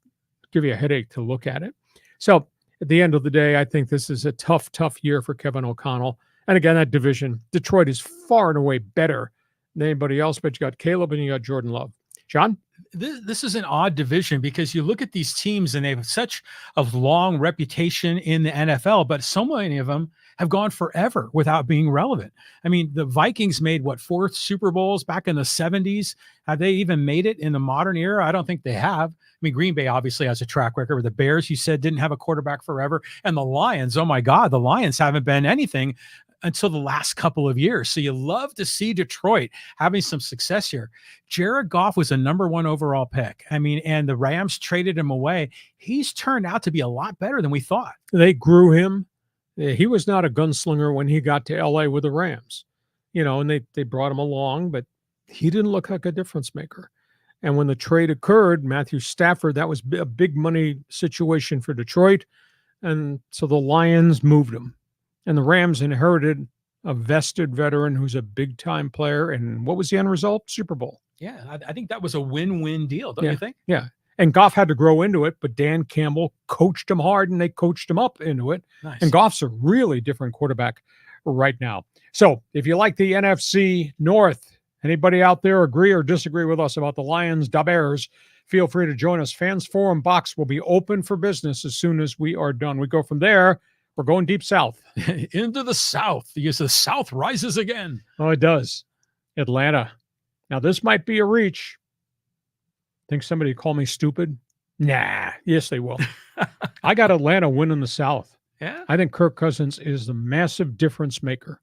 give you a headache to look at it. So at the end of the day, I think this is a tough year for Kevin O'Connell. And again, that division, Detroit is far and away better than anybody else, but you got Caleb and you got Jordan Love. John? This is an odd division because you look at these teams and they have such a long reputation in the NFL, but so many of them have gone forever without being relevant. I mean, the Vikings made 4 Super Bowls back in the 70s. Have they even made it in the modern era? I don't think they have. I mean, Green Bay obviously has a track record. The Bears, you said, didn't have a quarterback forever. And the Lions, oh my God, the Lions haven't been anything until the last couple of years. So you love to see Detroit having some success here. Jared Goff was a #1 overall pick. I mean, and the Rams traded him away. He's turned out to be a lot better than we thought. They grew him. He was not a gunslinger when he got to L.A. with the Rams, and they brought him along, but he didn't look like a difference maker. And when the trade occurred, Matthew Stafford, that was a big money situation for Detroit. And so the Lions moved him. And the Rams inherited a vested veteran who's a big-time player. And what was the end result? Super Bowl. Yeah, I think that was a win-win deal, don't you think? Yeah. And Goff had to grow into it, but Dan Campbell coached him hard, and they coached him up into it. Nice. And Goff's a really different quarterback right now. So if you like the NFC North, anybody out there agree or disagree with us about the Lions, da Bears, feel free to join us. Fans Forum box will be open for business as soon as we are done. We go from there. We're going deep south. Into the South. Because the South rises again. Oh, it does. Atlanta. Now, this might be a reach. Think somebody call me stupid? Nah. Yes, they will. I got Atlanta winning the South. Yeah. I think Kirk Cousins is the massive difference maker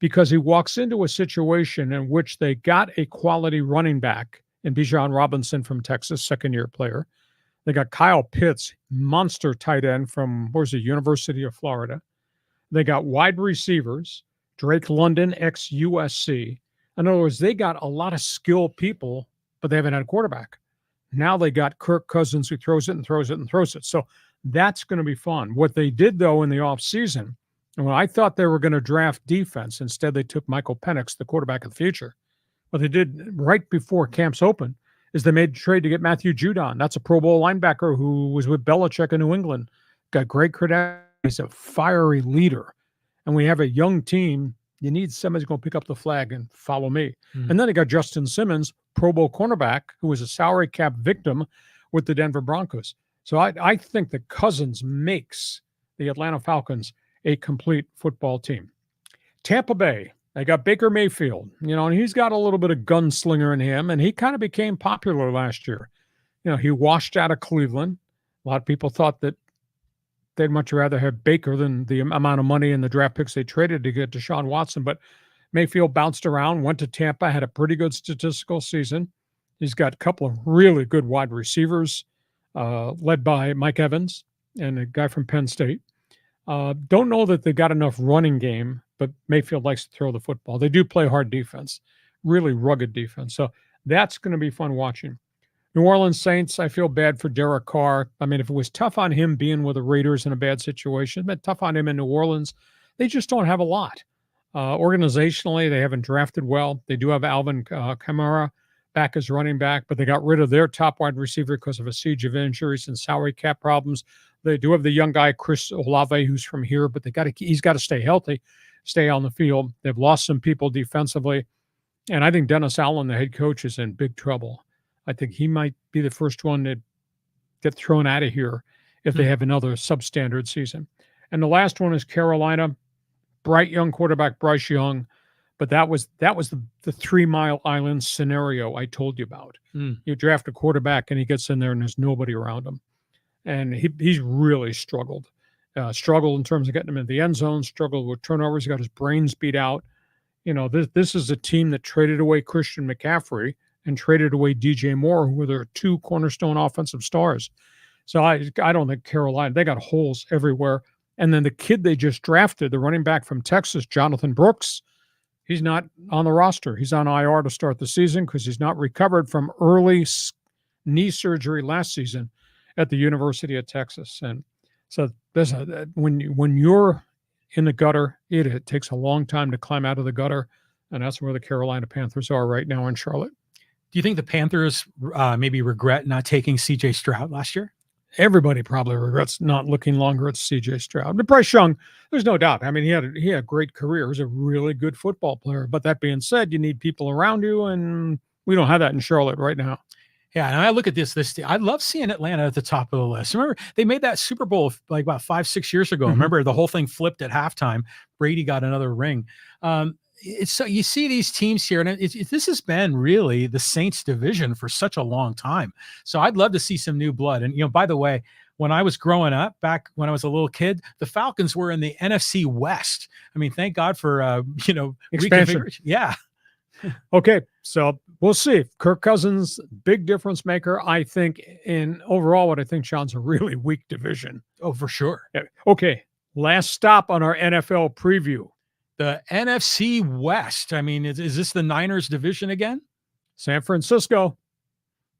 because he walks into a situation in which they got a quality running back in Bijan Robinson from Texas, second-year player. They got Kyle Pitts, monster tight end from, University of Florida. They got wide receivers, Drake London, ex-USC. In other words, they got a lot of skilled people, but they haven't had a quarterback. Now they got Kirk Cousins who throws it and throws it and throws it. So that's going to be fun. What they did, though, in the offseason, and when I thought they were going to draft defense, instead they took Michael Penix, the quarterback of the future. What they did right before camps open is they made a trade to get Matthew Judon. That's a Pro Bowl linebacker who was with Belichick in New England. Got great credentials. He's a fiery leader. And when you have a young team, you need somebody who's going to pick up the flag and follow me. Mm-hmm. And then they got Justin Simmons, Pro Bowl cornerback, who was a salary cap victim with the Denver Broncos. So I think that Cousins makes the Atlanta Falcons a complete football team. Tampa Bay, they got Baker Mayfield, and he's got a little bit of gunslinger in him, and he kind of became popular last year. He washed out of Cleveland. A lot of people thought that they'd much rather have Baker than the amount of money and the draft picks they traded to get Deshaun Watson, but Mayfield bounced around, went to Tampa, had a pretty good statistical season. He's got a couple of really good wide receivers, led by Mike Evans and a guy from Penn State. Don't know that they got enough running game, but Mayfield likes to throw the football. They do play hard defense, really rugged defense. So that's going to be fun watching. New Orleans Saints, I feel bad for Derek Carr. I mean, if it was tough on him being with the Raiders in a bad situation, but tough on him in New Orleans, they just don't have a lot. Organizationally, they haven't drafted well. They do have Alvin Kamara back as running back, but they got rid of their top wide receiver because of a siege of injuries and salary cap problems. They do have the young guy, Chris Olave, who's from here, but he's got to stay healthy, stay on the field. They've lost some people defensively. And I think Dennis Allen, the head coach, is in big trouble. I think he might be the first one to get thrown out of here if they have another substandard season. And the last one is Carolina. Bright young quarterback Bryce Young, but that was the 3 Mile Island scenario I told you about. You draft a quarterback and he gets in there and there's nobody around him, and he's really struggled. Struggled in terms of getting him in the end zone. Struggled with turnovers. He got his brains beat out. This is a team that traded away Christian McCaffrey and traded away DJ Moore, who were their 2 cornerstone offensive stars. So I don't think Carolina. They got holes everywhere. And then the kid they just drafted, the running back from Texas, Jonathan Brooks, he's not on the roster. He's on IR to start the season because he's not recovered from early knee surgery last season at the University of Texas. And so when you're in the gutter, it takes a long time to climb out of the gutter, and that's where the Carolina Panthers are right now in Charlotte. Do you think the Panthers maybe regret not taking C.J. Stroud last year? Everybody probably regrets not looking longer at C.J. Stroud. But Bryce Young, there's no doubt. I mean, he had a great career. He was a really good football player. But that being said, you need people around you, and we don't have that in Charlotte right now. Yeah, and I look at this. I love seeing Atlanta at the top of the list. Remember, they made that Super Bowl like about 5-6 years ago. Remember, the whole thing flipped at halftime. Brady got another ring. It's so you see these teams here, and this has been really the Saints division for such a long time. So I'd love to see some new blood. And by the way, when I was growing up, back when I was a little kid, the Falcons were in the NFC West. I mean, thank God for expansion. Yeah. Okay, so we'll see. Kirk Cousins, big difference maker, I think. In overall, what I think, Sean's a really weak division. Oh, for sure. Okay, last stop on our NFL preview. The NFC West. I mean, is this the Niners division again? San Francisco,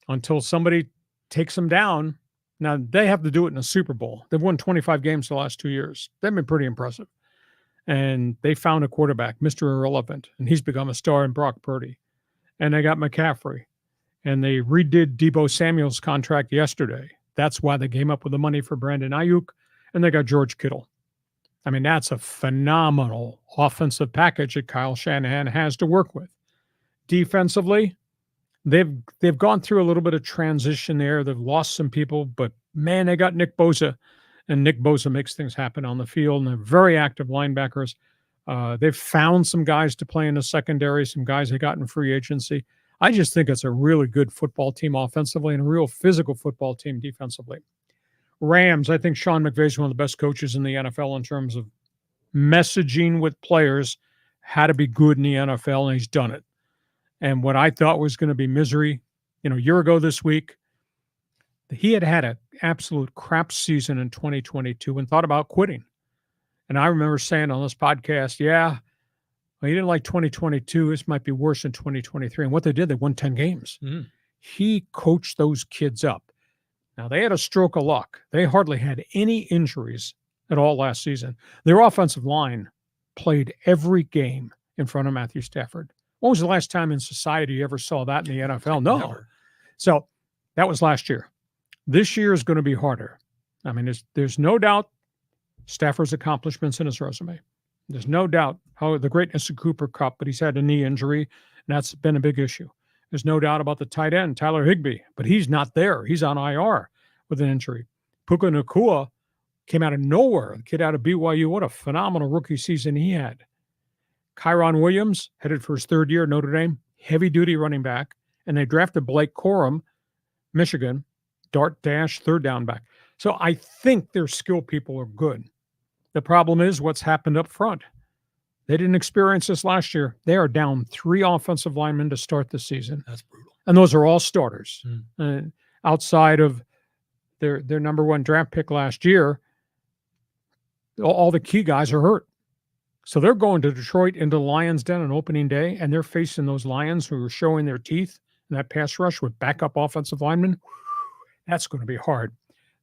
until somebody takes them down. Now, they have to do it in a Super Bowl. They've won 25 games the last 2 years. They've been pretty impressive. And they found a quarterback, Mr. Irrelevant, and he's become a star in Brock Purdy. And they got McCaffrey. And they redid Deebo Samuel's contract yesterday. That's why they came up with the money for Brandon Ayuk. And they got George Kittle. I mean, that's a phenomenal offensive package that Kyle Shanahan has to work with. Defensively, they've gone through a little bit of transition there. They've lost some people, but man, they got Nick Bosa, and Nick Bosa makes things happen on the field, and they're very active linebackers. They've found some guys to play in the secondary, some guys they got in free agency. I just think it's a really good football team offensively and a real physical football team defensively. Rams, I think Sean McVay is one of the best coaches in the NFL in terms of messaging with players how to be good in the NFL, and he's done it. And what I thought was going to be misery, a year ago this week, he had an absolute crap season in 2022 and thought about quitting. And I remember saying on this podcast, well, he didn't like 2022. This might be worse in 2023. And what they did, they won 10 games. He coached those kids up. Now, they had a stroke of luck. They hardly had any injuries at all last season. Their offensive line played every game in front of Matthew Stafford. When was the last time in society you ever saw that in the NFL? No. Never. So that was last year. This year is going to be harder. I mean, there's no doubt Stafford's accomplishments in his resume. There's no doubt how the greatness of Cooper Kupp, but he's had a knee injury, and that's been a big issue. There's no doubt about the tight end, Tyler Higbee, but he's not there. He's on IR with an injury. Puka Nacua came out of nowhere. The kid out of BYU, what a phenomenal rookie season he had. Kyron Williams, headed for his third year at Notre Dame, heavy-duty running back. And they drafted Blake Corum, Michigan, dart dash, third down back. So I think their skill people are good. The problem is what's happened up front. They didn't experience this last year. They are down 3 offensive linemen to start the season. That's brutal. And those are all starters. Outside of their number 1 draft pick last year, all the key guys are hurt. So they're going to Detroit into the Lions' Den on opening day, and they're facing those Lions who are showing their teeth in that pass rush with backup offensive linemen. That's going to be hard.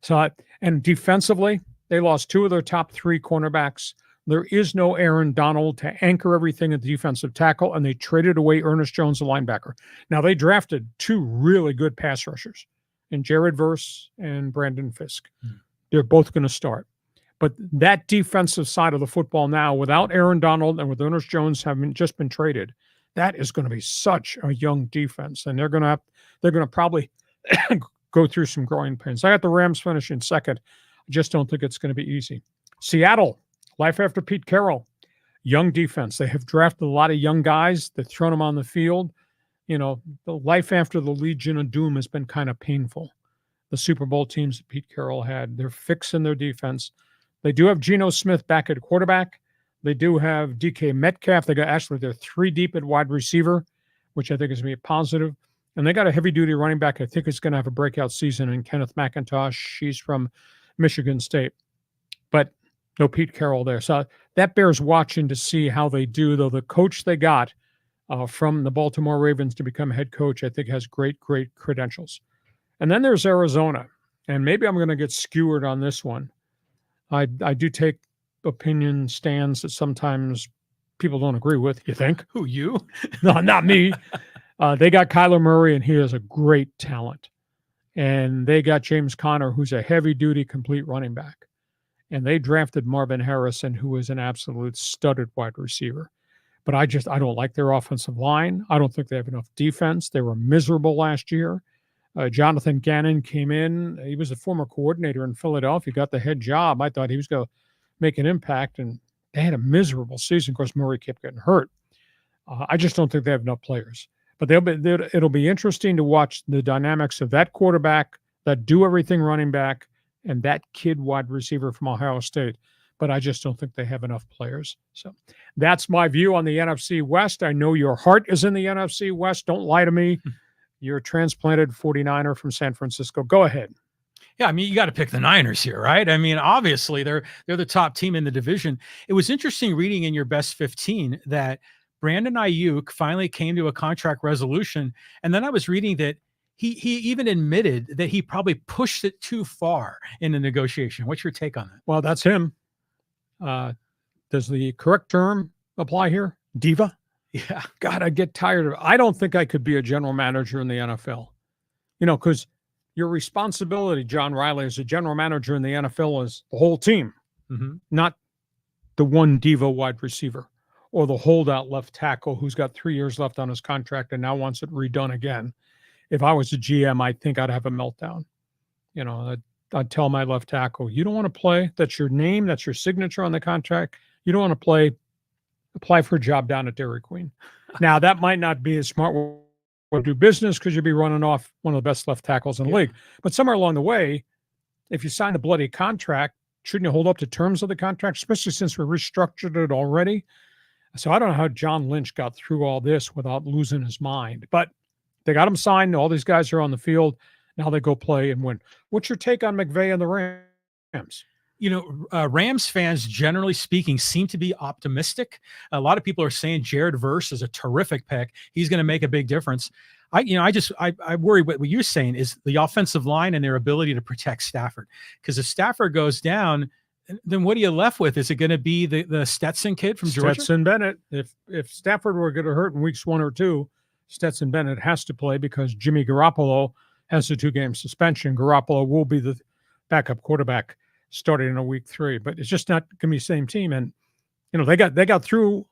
So, and defensively, they lost 2 of their top 3 cornerbacks. There is no Aaron Donald to anchor everything at the defensive tackle, and they traded away Ernest Jones, the linebacker. Now, they drafted 2 really good pass rushers in Jared Verse and Brandon Fisk. They're both going to start. But that defensive side of the football now, without Aaron Donald and with Ernest Jones having just been traded, that is going to be such a young defense, and they're going to probably go through some growing pains. I got the Rams finishing second. I just don't think it's going to be easy. Seattle, life after Pete Carroll, young defense. They have drafted a lot of young guys. They've thrown them on the field. You know, the life after the Legion of Doom has been kind of painful. The Super Bowl teams that Pete Carroll had, they're fixing their defense. They do have Geno Smith back at quarterback. They do have DK Metcalf. They're 3 deep at wide receiver, which I think is going to be positive. And they got a heavy-duty running back. I think is going to have a breakout season in Kenneth McIntosh. He's from Michigan State. But no Pete Carroll there. So that bears watching to see how they do, though the coach they got from the Baltimore Ravens to become head coach, I think has great, great credentials. And then there's Arizona. And maybe I'm going to get skewered on this one. I do take opinion stands that sometimes people don't agree with. You think? Who, you? No, not me. They got Kyler Murray, and he is a great talent. And they got James Conner, who's a heavy-duty, complete running back. And they drafted Marvin Harrison, who is an absolute studded wide receiver. But I don't like their offensive line. I don't think they have enough defense. They were miserable last year. Jonathan Gannon came in. He was a former coordinator in Philadelphia, got the head job. I thought he was going to make an impact, and they had a miserable season. Of course, Murray kept getting hurt. I just don't think they have enough players. But it'll be interesting to watch the dynamics of that quarterback, that do-everything running back, and that kid wide receiver from Ohio State. But I just don't think they have enough players. So that's my view on the NFC West. I know your heart is in the NFC West. Don't lie to me. You're a transplanted 49er from San Francisco. Go ahead. Yeah, I mean, you got to pick the Niners here, right? I mean, obviously, they're the top team in the division. It was interesting reading in your best 15 that Brandon Ayuk finally came to a contract resolution. And then I was reading that he even admitted that he probably pushed it too far in the negotiation. What's your take on that? Well, that's him. Does the correct term apply here? Diva? Yeah. God, I get tired of it. I don't think I could be a general manager in the NFL. You know, because your responsibility, John Riley, as a general manager in the NFL is the whole team, not the one diva wide receiver or the holdout left tackle who's got 3 years left on his contract and now wants it redone again. If I was a GM, I think I'd have a meltdown. You know, I'd tell my left tackle, you don't want to play. That's your name. That's your signature on the contract. You don't want to play. Apply for a job down at Dairy Queen. Now, that might not be a smart way to do business because you'd be running off one of the best left tackles in the league. But somewhere along the way, if you sign a bloody contract, shouldn't you hold up to terms of the contract, especially since we restructured it already? So I don't know how John Lynch got through all this without losing his mind. But they got him signed. All these guys are on the field. Now they go play and win. What's your take on McVay and the Rams? You know, Rams fans, generally speaking, seem to be optimistic. A lot of people are saying Jared Verse is a terrific pick. He's going to make a big difference. I worry what you're saying is the offensive line and their ability to protect Stafford. Because if Stafford goes down, then what are you left with? Is it going to be the Stetson kid from Georgia? Stetson Bennett. If Stafford were going to hurt in weeks 1 or 2, Stetson Bennett has to play because Jimmy Garoppolo has a 2-game suspension. Garoppolo will be the backup quarterback starting in week 3, but it's just not going to be the same team. And, you know, they got through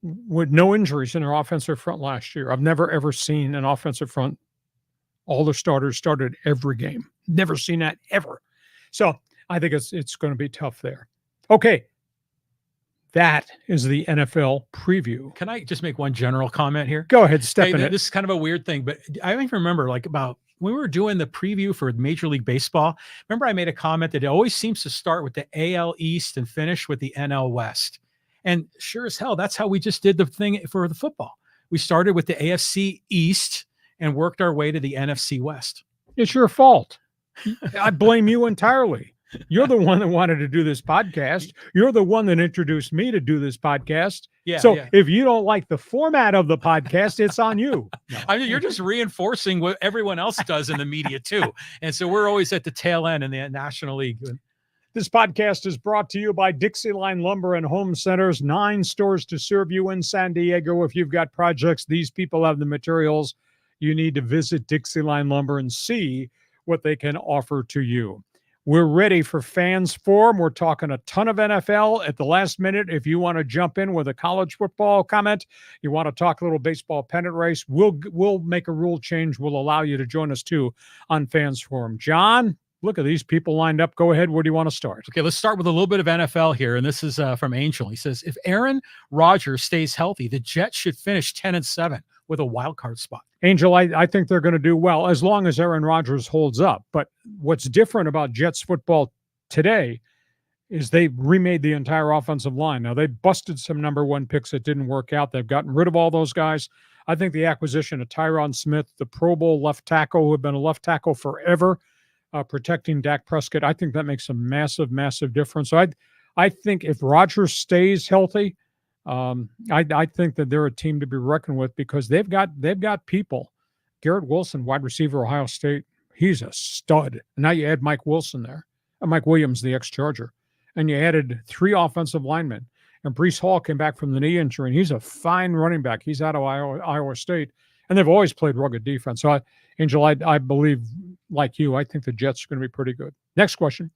with no injuries in their offensive front last year. I've never, ever seen an offensive front. All the starters started every game. Never seen that ever. So I think it's going to be tough there. Okay. That is the NFL preview. Can I just make one general comment here? Go ahead, step in it. This is kind of a weird thing, but I don't even remember like about when we were doing the preview for Major League Baseball. Remember I made a comment that it always seems to start with the AL East and finish with the NL West. And sure as hell, that's how we just did the thing for the football. We started with the AFC East and worked our way to the NFC West. It's your fault. I blame you entirely. You're the one that wanted to do this podcast. You're the one that introduced me to do this podcast. Yeah. So if you don't like the format of the podcast, it's on you. No. I mean, you're just reinforcing what everyone else does in the media too. And so we're always at the tail end in the National League. This podcast is brought to you by DIXIELINE Lumber and Home Centers, 9 stores to serve you in San Diego. If you've got projects, these people have the materials. You need to visit DIXIELINE Lumber and see what they can offer to you. We're ready for Fans Forum. We're talking a ton of NFL at the last minute. If you want to jump in with a college football comment, you want to talk a little baseball pennant race, we'll make a rule change. We'll allow you to join us too on Fans Forum. John, look at these people lined up. Go ahead. Where do you want to start? Okay, let's start with a little bit of NFL here. And this is from Angel. He says, if Aaron Rodgers stays healthy, the Jets should finish 10-7 with a wild card spot. Angel, I think they're going to do well as long as Aaron Rodgers holds up. But what's different about Jets football today is they remade the entire offensive line. Now, they busted some number 1 picks that didn't work out. They've gotten rid of all those guys. I think the acquisition of Tyron Smith, the Pro Bowl left tackle, who had been a left tackle forever, protecting Dak Prescott, I think that makes a massive, massive difference. So I think if Rodgers stays healthy, I think that they're a team to be reckoned with because they've got people. Garrett Wilson, wide receiver, Ohio State, he's a stud. And now you add Mike Wilson there, Mike Williams, the ex-Charger, and you added 3 offensive linemen. And Breece Hall came back from the knee injury, and he's a fine running back. He's out of Iowa State, and they've always played rugged defense. So, Angel, I believe, like you, I think the Jets are going to be pretty good. Next question.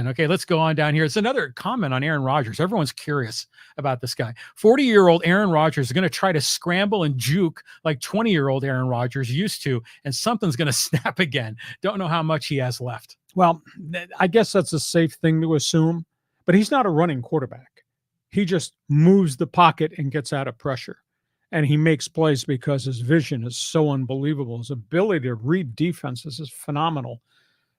Okay, let's go on down here. It's another comment on Aaron Rodgers. Everyone's curious about this guy. 40-year-old Aaron Rodgers is going to try to scramble and juke like 20-year-old Aaron Rodgers used to, and something's going to snap again. Don't know how much he has left. Well, I guess that's a safe thing to assume, but he's not a running quarterback. He just moves the pocket and gets out of pressure. And he makes plays because his vision is so unbelievable. His ability to read defenses is phenomenal.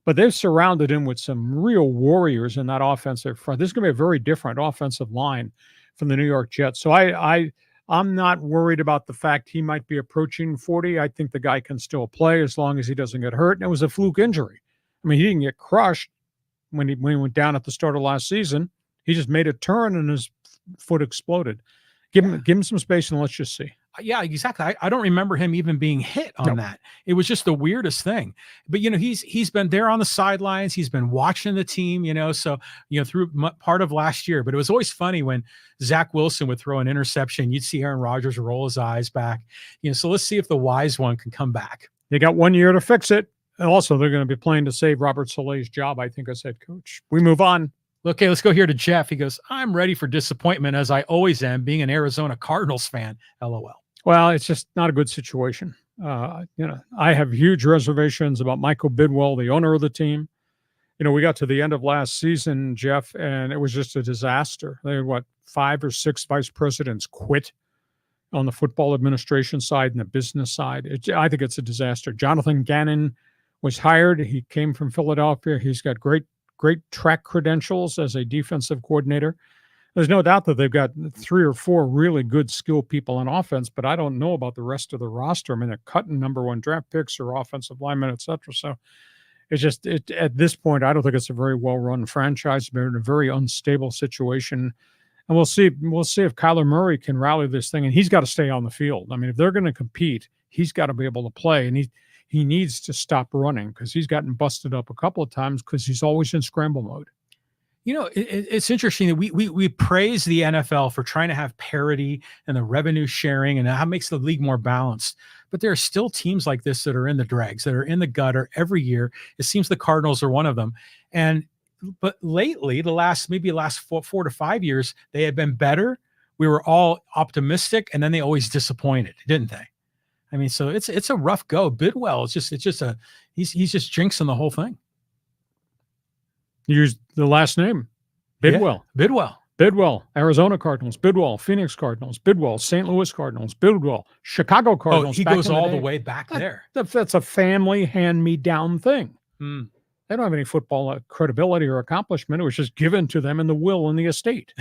But they've surrounded him with some real warriors in that offensive front. This is going to be a very different offensive line from the New York Jets. So I'm not worried about the fact he might be approaching 40. I think the guy can still play as long as he doesn't get hurt. And it was a fluke injury. I mean, he didn't get crushed when he went down at the start of last season. He just made a turn and his foot exploded. Give him some space and let's just see. Yeah, exactly. I don't remember him even being hit on that. It was just the weirdest thing. But, he's been there on the sidelines. He's been watching the team, so, through part of last year. But it was always funny when Zach Wilson would throw an interception. You'd see Aaron Rodgers roll his eyes back. So let's see if the wise one can come back. They got 1 year to fix it. And also, they're going to be playing to save Robert Saleh's job, I think, as head coach. We move on. Okay, let's go here to Jeff. He goes, I'm ready for disappointment as I always am, being an Arizona Cardinals fan. LOL. Well, it's just not a good situation. I have huge reservations about Michael Bidwell, the owner of the team. We got to the end of last season, Jeff, and it was just a disaster. They had, 5 or 6 vice presidents quit on the football administration side and the business side. I think it's a disaster. Jonathan Gannon was hired. He came from Philadelphia. He's got great track credentials as a defensive coordinator. There's no doubt that they've got 3 or 4 really good skilled people on offense, but I don't know about the rest of the roster. I mean, they're cutting number 1 draft picks or offensive linemen, et cetera. So it's just at this point, I don't think it's a very well-run franchise. They're in a very unstable situation. And we'll see if Kyler Murray can rally this thing, and he's got to stay on the field. I mean, if they're going to compete, he's got to be able to play, and he needs to stop running because he's gotten busted up a couple of times because he's always in scramble mode. It's interesting that we praise the NFL for trying to have parity and the revenue sharing and how it makes the league more balanced. But there are still teams like this that are in the dregs, that are in the gutter every year. It seems the Cardinals are one of them. But lately, the last 4 to 5 years, they have been better. We were all optimistic, and then they always disappointed, didn't they? I mean, so it's a rough go. Bidwell, he's just jinxing the whole thing. Use the last name. Bidwell. Yeah, Bidwell. Bidwell, Arizona Cardinals, Bidwell, Phoenix Cardinals, Bidwell, St. Louis Cardinals, Bidwell, Chicago Cardinals. Oh, he goes all the way back there. That's a family hand-me-down thing. Hmm. They don't have any football credibility or accomplishment. It was just given to them in the will and the estate.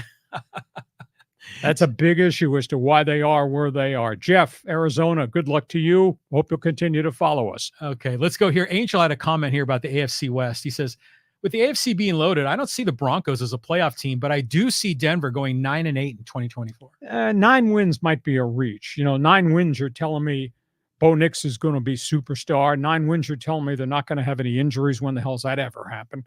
That's a big issue as to why they are where they are. Jeff, Arizona, good luck to you. Hope you'll continue to follow us. Okay, let's go here. Angel had a comment here about the AFC West. He says, with the AFC being loaded, I don't see the Broncos as a playoff team, but I do see Denver going 9-8 in 2024. 9 wins might be a reach. 9 wins, you're telling me Bo Nix is going to be superstar. 9 wins, you're telling me they're not going to have any injuries. When the hell's that ever happen?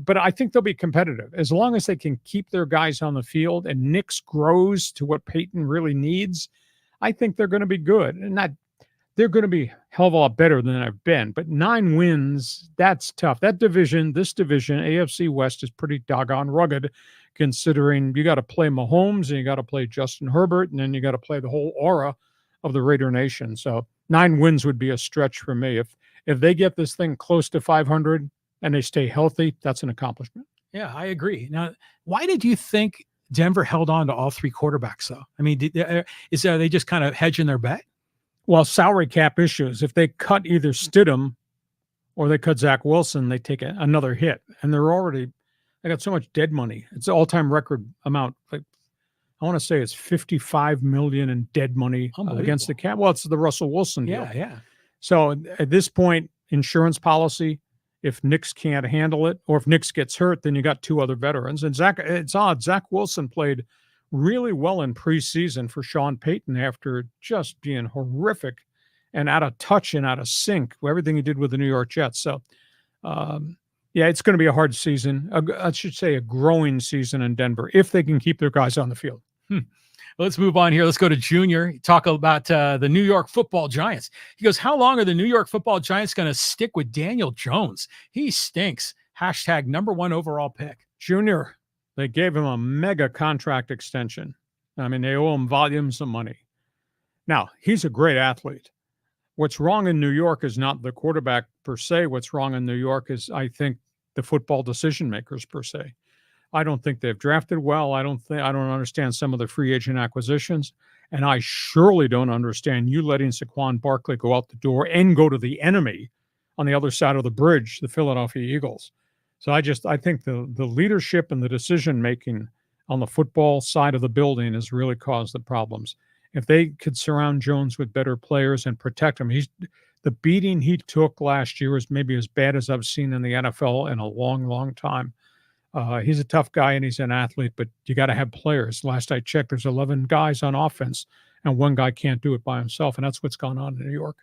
But I think they'll be competitive as long as they can keep their guys on the field and Nix grows to what Peyton really needs. I think they're going to be good, and they're going to be a hell of a lot better than I've been. But 9 wins, that's tough. This division, AFC West, is pretty doggone rugged, considering you got to play Mahomes and you got to play Justin Herbert, and then you got to play the whole aura of the Raider Nation. So 9 wins would be a stretch for me. If they get this thing close to 500 and they stay healthy, that's an accomplishment. Yeah, I agree. Now, why did you think Denver held on to all 3 quarterbacks, though? I mean, are they just kind of hedging their bet? Well, salary cap issues. If they cut either Stidham or they cut Zach Wilson, they take another hit. And they got so much dead money. It's an all-time record amount. Like, I want to say it's $55 million in dead money against the cap. Well, it's the Russell Wilson deal. Yeah. So at this point, insurance policy, if Nix can't handle it, or if Nix gets hurt, then you got 2 other veterans. And it's odd. Zach Wilson played really well in preseason for Sean Payton after just being horrific and out of touch and out of sync with everything he did with the New York Jets. So, it's going to be a hard season. I should say a growing season in Denver if they can keep their guys on the field. Let's move on here. Let's go to Junior. Talk about the New York Football Giants. He goes, how long are the New York Football Giants going to stick with Daniel Jones? He stinks. # number 1 overall pick. Junior, they gave him a mega contract extension. I mean, they owe him volumes of money. Now, he's a great athlete. What's wrong in New York is not the quarterback per se. What's wrong in New York is, I think, the football decision makers per se. I don't think they've drafted well. I don't understand some of the free agent acquisitions. And I surely don't understand you letting Saquon Barkley go out the door and go to the enemy on the other side of the bridge, the Philadelphia Eagles. So I think the leadership and the decision-making on the football side of the building has really caused the problems. If they could surround Jones with better players and protect him, the beating he took last year was maybe as bad as I've seen in the NFL in a long, long time. He's a tough guy and he's an athlete, but you got to have players. Last I checked, there's 11 guys on offense, and 1 guy can't do it by himself, and that's what's gone on in New York.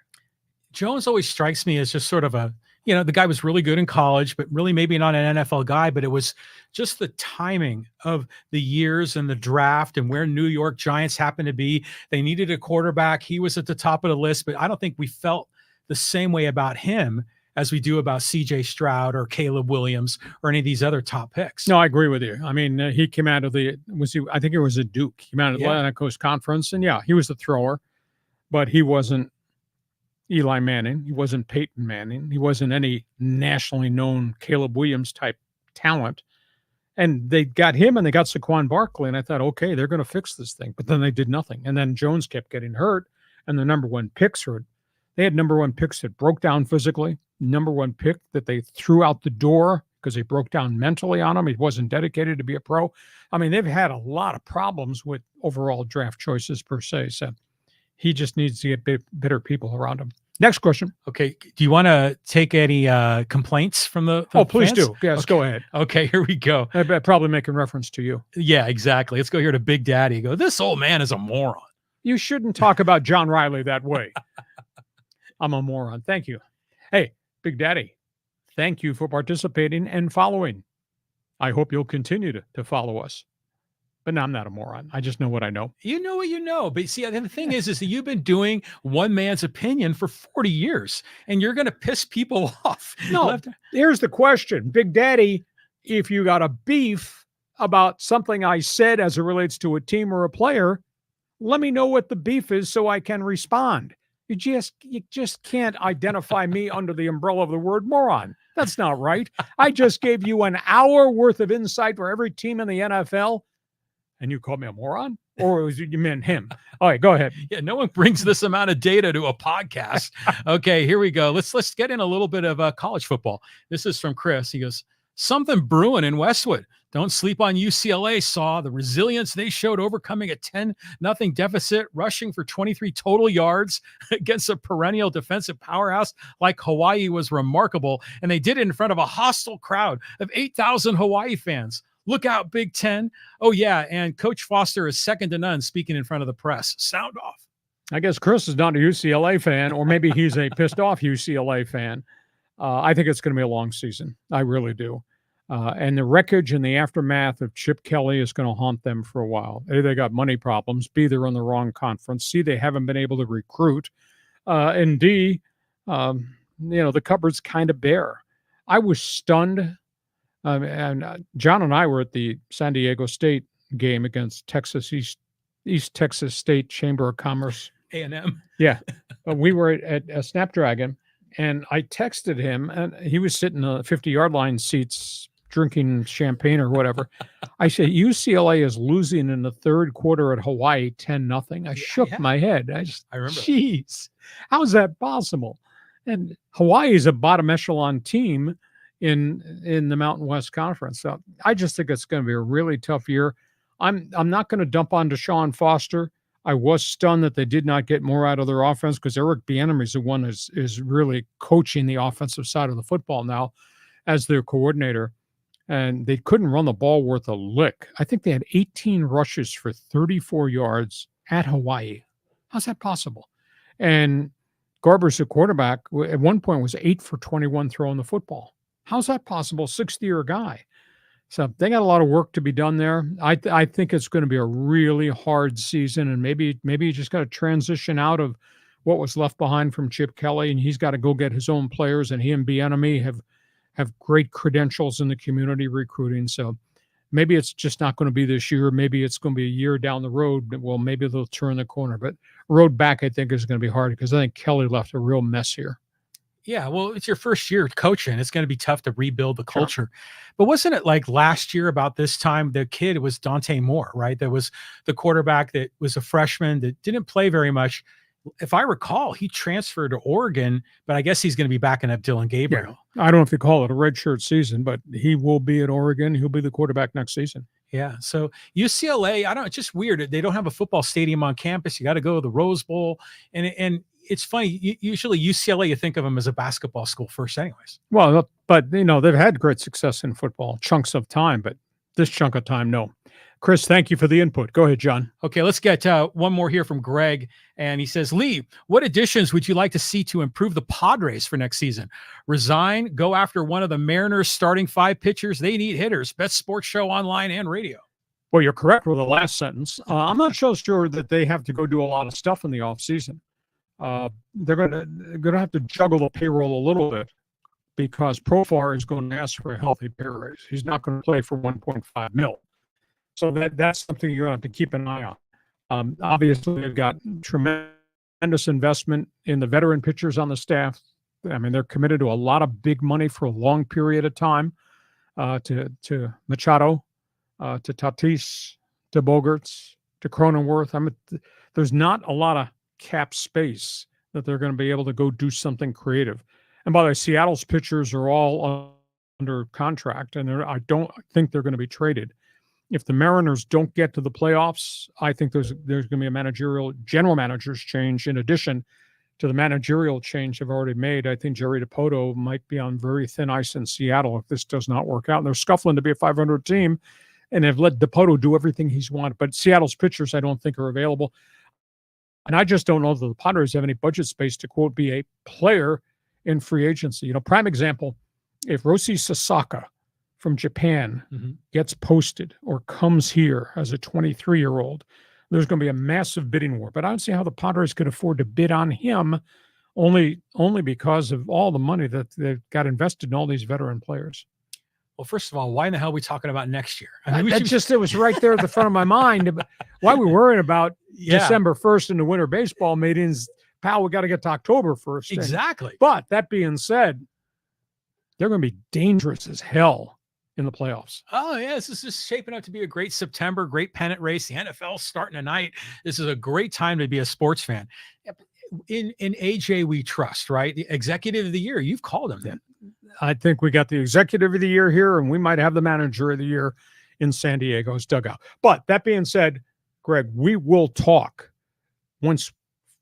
Jones always strikes me as just sort of the guy was really good in college, but really maybe not an NFL guy, but it was just the timing of the years and the draft and where New York Giants happened to be. They needed a quarterback. He was at the top of the list, but I don't think we felt the same way about him as we do about C.J. Stroud or Caleb Williams or any of these other top picks. No, I agree with you. I mean, he came out of I think it was a Duke. He came out of the Atlantic Coast Conference, and he was the thrower, but he wasn't Eli Manning. He wasn't Peyton Manning. He wasn't any nationally known Caleb Williams type talent. And they got him and they got Saquon Barkley, and I thought, okay, they're going to fix this thing. But then they did nothing. And then Jones kept getting hurt, and the number 1 picks hurt. They had number 1 picks that broke down physically, number 1 pick that they threw out the door because they broke down mentally on him. He wasn't dedicated to be a pro. I mean, they've had a lot of problems with overall draft choices per se. So he just needs to get better people around him. Next question. Okay. Do you want to take any complaints from the please fans? do. Yes, go ahead. Okay, here we go. I'm probably making reference to you. Yeah, exactly. Let's go here to Big Daddy. Go, this old man is a moron. You shouldn't talk about John Riley that way. I'm a moron. Thank you. Hey, Big Daddy, thank you for participating and following. I hope you'll continue to follow us. But no, I'm not a moron. I just know what I know. You know what you know. But see, the thing is that you've been doing one man's opinion for 40 years, and you're going to piss people off. No, here's the question. Big Daddy, if you got a beef about something I said as it relates to a team or a player, let me know what the beef is so I can respond. You just can't identify me under the umbrella of the word moron. That's not right. I just gave you an hour worth of insight for every team in the NFL, and you called me a moron? Or was you meant him? All right, go ahead. Yeah, no one brings this amount of data to a podcast. Okay, here we go. Let's get in a little bit of college football. This is from Chris. He goes, something brewing in Westwood. Don't sleep on UCLA, Saw. The resilience they showed overcoming a 10-0 deficit, rushing for 23 total yards against a perennial defensive powerhouse like Hawaii was remarkable, and they did it in front of a hostile crowd of 8,000 Hawaii fans. Look out, Big Ten. Oh, yeah, and Coach Foster is second to none speaking in front of the press. Sound off. I guess Chris is not a UCLA fan, or maybe he's a pissed-off UCLA fan. I think it's going to be a long season. I really do. And the wreckage and the aftermath of Chip Kelly is going to haunt them for a while. A, they got money problems. B, they're in the wrong conference. C, they haven't been able to recruit. And D, the cupboard's kind of bare. I was stunned. And John and I were at the San Diego State game against Texas East Texas State Chamber of Commerce. A&M. Yeah. We were at Snapdragon, and I texted him, and he was sitting in the 50-yard line seats drinking champagne or whatever. I said, UCLA is losing in the third quarter at Hawaii 10-0. I shook my head. I remember. Jeez, how is that possible? And Hawaii is a bottom echelon team in the Mountain West Conference. So I just think it's going to be a really tough year. I'm not going to dump on Deshaun Foster. I was stunned that they did not get more out of their offense because Eric Bieniemy is the one is really coaching the offensive side of the football now as their coordinator. And they couldn't run the ball worth a lick. I think they had 18 rushes for 34 yards at Hawaii. How's that possible? And Garber's, the quarterback, at one point was 8 for 21 throwing the football. How's that possible? 60-year guy. So they got a lot of work to be done there. I think it's going to be a really hard season, and maybe you just got to transition out of what was left behind from Chip Kelly, and he's got to go get his own players, and he and Bieniemy have great credentials in the community recruiting. So maybe it's just not going to be this year. Maybe it's going to be a year down the road. Well, maybe they'll turn the corner. But road back, I think, is going to be hard because I think Kelly left a real mess here. Yeah, well, it's your first year coaching. It's going to be tough to rebuild the culture. Sure. But wasn't it like last year about this time, the kid was Dante Moore, right? That was the quarterback that was a freshman that didn't play very much. If I recall, he transferred to Oregon, but I guess he's going to be backing up Dylan Gabriel. Yeah. I don't know if you call it a redshirt season, but he will be at Oregon. He'll be the quarterback next season. Yeah. So UCLA, it's just weird. They don't have a football stadium on campus. You got to go to the Rose Bowl. And it's funny. Usually UCLA, you think of them as a basketball school first anyways. Well, but they've had great success in football, chunks of time, but this chunk of time, no. Chris, thank you for the input. Go ahead, John. Okay, let's get one more here from Greg. And he says, Lee, what additions would you like to see to improve the Padres for next season? Resign, go after one of the Mariners' starting 5 pitchers. They need hitters. Best sports show online and radio. Well, you're correct with the last sentence. I'm not so sure that they have to go do a lot of stuff in the offseason. They're going to have to juggle the payroll a little bit because Profar is going to ask for a healthy pay raise. He's not going to play for $1.5 million. So that's something you're going to have to keep an eye on. Obviously, they've got tremendous investment in the veteran pitchers on the staff. I mean, they're committed to a lot of big money for a long period of time to Machado, to Tatis, to Bogarts, to Cronenworth. There's not a lot of cap space that they're going to be able to go do something creative. And by the way, Seattle's pitchers are all under contract, and I don't think they're going to be traded. If the Mariners don't get to the playoffs, I think there's going to be a general manager's change in addition to the managerial change they've already made. I think Jerry Dipoto might be on very thin ice in Seattle if this does not work out. And they're scuffling to be a 500 team, and they've let Dipoto do everything he's wanted. But Seattle's pitchers, I don't think, are available. And I just don't know that the Padres have any budget space to, quote, be a player in free agency. Prime example, if Roshi Sasaka from Japan gets posted or comes here as a 23-year-old, there's going to be a massive bidding war. But I don't see how the Padres could afford to bid on him only because of all the money that they've got invested in all these veteran players. Well, first of all, why in the hell are we talking about next year? It was right there at the front of my mind. Why are we worrying about December 1st in the winter baseball meetings? Pal, we got to get to October 1st. Exactly. But that being said, They're going to be dangerous as hell in the playoffs. Oh, yeah. This is just shaping up to be a great September, great pennant race. The NFL starting tonight. This is a great time to be a sports fan. In AJ, we trust, right? The executive of the year. You've called him then. I think we got the executive of the year here, and we might have the manager of the year in San Diego's dugout. But that being said, Greg, we will talk once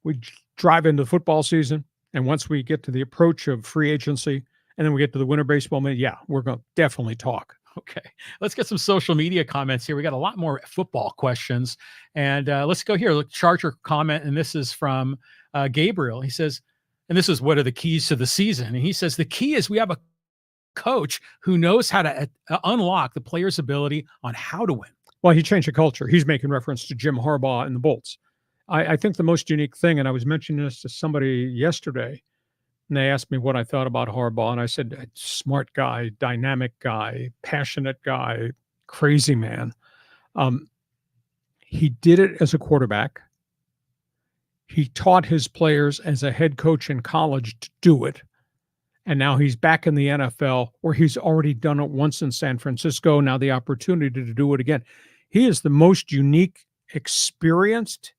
we drive into football season and once we get to the approach of free agency and then we get to the winter baseball minute. Yeah, we're going to definitely talk. Okay, let's get some social media comments here. We got a lot more football questions. And let's go here. Look, Charger comment, and this is from Gabriel. He says, and this is what are the keys to the season? And he says, the key is we have a coach who knows how to unlock the player's ability on how to win. Well, he changed the culture. He's making reference to Jim Harbaugh and the Bolts. I think the most unique thing, and I was mentioning this to somebody yesterday, and they asked me what I thought about Harbaugh, and I said, smart guy, dynamic guy, passionate guy, crazy man. He did it as a quarterback. He taught his players as a head coach in college to do it. And now he's back in the NFL where he's already done it once in San Francisco. Now the opportunity to do it again. He is the most unique, experienced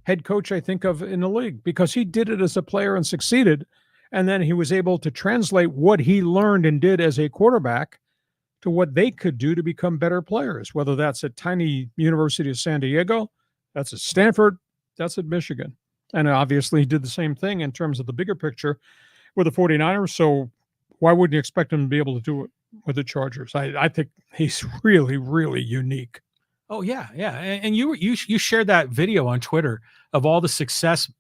head coach I think of in the league because he did it as a player and succeeded. And then he was able to translate what he learned and did as a quarterback to what they could do to become better players, whether that's at tiny University of San Diego, that's at Stanford, that's at Michigan. And obviously he did the same thing in terms of the bigger picture with the 49ers. So why wouldn't you expect him to be able to do it with the Chargers? I think he's really, really unique. Oh, yeah, yeah. And you shared that video on Twitter of all the success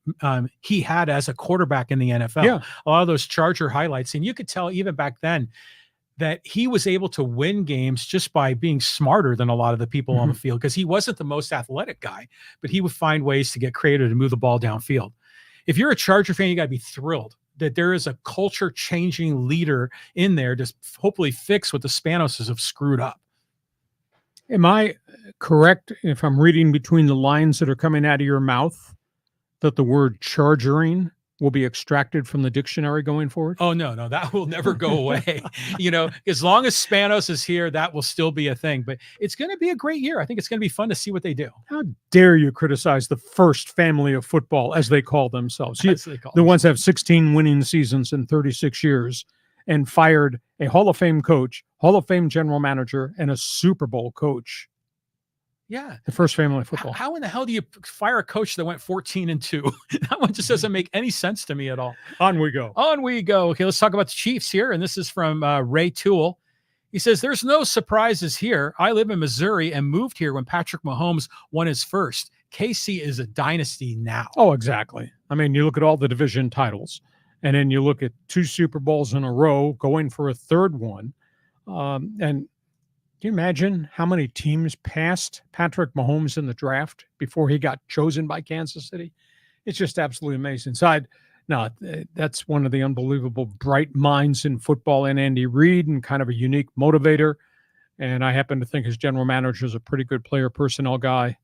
he had as a quarterback in the NFL. Yeah. A lot of those Charger highlights. And you could tell even back then that he was able to win games just by being smarter than a lot of the people on the field because he wasn't the most athletic guy, but he would find ways to get creative to move the ball downfield. If you're a Charger fan, you got to be thrilled that there is a culture-changing leader in there to hopefully fix what the Spanoses have screwed up. Am I correct if I'm reading between the lines that are coming out of your mouth that the word chargering will be extracted from the dictionary going forward? Oh, no, that will never go away. As long as Spanos is here, that will still be a thing. But it's going to be a great year. I think it's going to be fun to see what they do. How dare you criticize the first family of football, as they call themselves? The ones that have 16 winning seasons in 36 years and fired a Hall of Fame coach, Hall of Fame general manager, and a Super Bowl coach. Yeah. The first family of football. How in the hell do you fire a coach that went 14-2? That one just doesn't make any sense to me at all. On we go. On we go. Okay, let's talk about the Chiefs here. And this is from Ray Toole. He says, there's no surprises here. I live in Missouri and moved here when Patrick Mahomes won his first. KC is a dynasty now. Oh, exactly. I mean, you look at all the division titles, and then you look at 2 Super Bowls in a row, going for a third one. And can you imagine how many teams passed Patrick Mahomes in the draft before he got chosen by Kansas City? It's just absolutely amazing. So that's one of the unbelievable bright minds in football, and Andy Reid, and kind of a unique motivator. And I happen to think his general manager is a pretty good player personnel guy.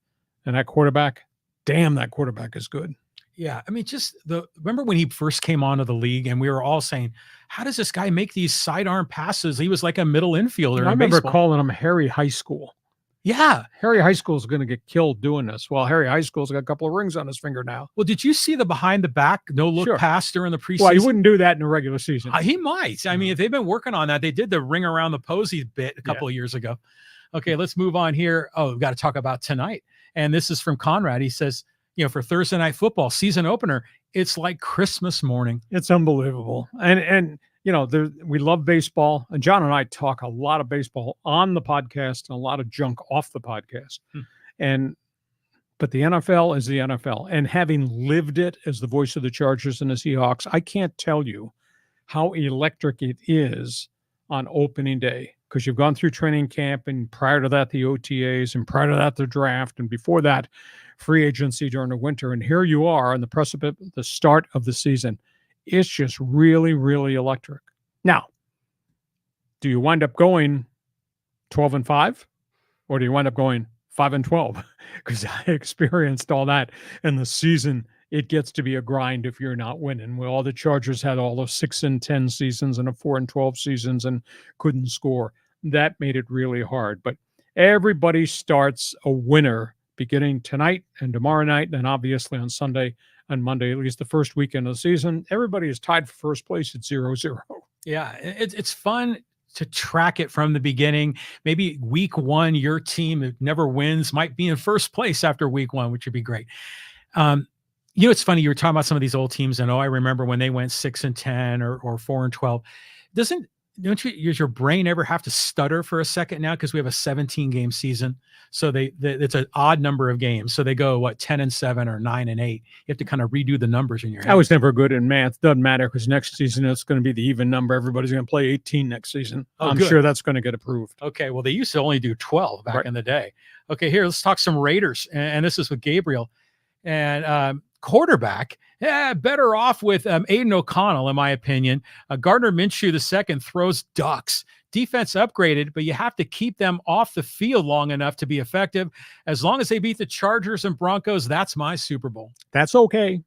And that quarterback, damn, that quarterback is good. Yeah, I mean, remember when he first came onto the league and we were all saying, how does this guy make these sidearm passes? He was like a middle infielder. I remember calling him Harry High School. Yeah. Harry High School is going to get killed doing this. Well, Harry High School's got a couple of rings on his finger now. Well, did you see the behind the back, no look pass during the preseason? Well, he wouldn't do that in the regular season. He might. I mean, if they've been working on that, they did the ring around the posy bit a couple of years ago. Okay, let's move on here. Oh, we've got to talk about tonight. And this is from Conrad. He says, for Thursday Night Football season opener, it's like Christmas morning. It's unbelievable. And we love baseball. And John and I talk a lot of baseball on the podcast and a lot of junk off the podcast. But the NFL is the NFL. And having lived it as the voice of the Chargers and the Seahawks, I can't tell you how electric it is on opening day. Because you've gone through training camp, and prior to that, the OTAs, and prior to that, the draft, and before that, free agency during the winter. And here you are on the precipice, the start of the season. It's just really, really electric. Now, do you wind up going 12-5, or do you wind up going 5-12? Because I experienced all that, and the season it gets to be a grind if you're not winning. Well, all the Chargers had all of 6-10 seasons and a 4-12 seasons and couldn't score. That made it really hard. But everybody starts a winner beginning tonight and tomorrow night, and obviously on Sunday and Monday, at least the first weekend of the season. Everybody is tied for first place at 0-0. Yeah, it's fun to track it from the beginning. Maybe week one, your team that never wins might be in first place after week one, which would be great. It's funny, you were talking about some of these old teams, and I remember when they went 6-10 or 4-12. Don't your brain ever have to stutter for a second now, because we have a 17-game season, so it's an odd number of games, so they go 10-7 or 9-8. You have to kind of redo the numbers in your head. I was never good in math. Doesn't matter, because next season it's going to be the even number. Everybody's going to play 18 next season. I'm sure that's going to get approved. Okay, well, they used to only do 12 back in the day. Okay, here, let's talk some Raiders, and this is with Gabriel. And quarterback, better off with Aiden O'Connell, in my opinion. Gardner Minshew II throws ducks. Defense upgraded, but you have to keep them off the field long enough to be effective. As long as they beat the Chargers and Broncos, that's my Super Bowl. That's okay.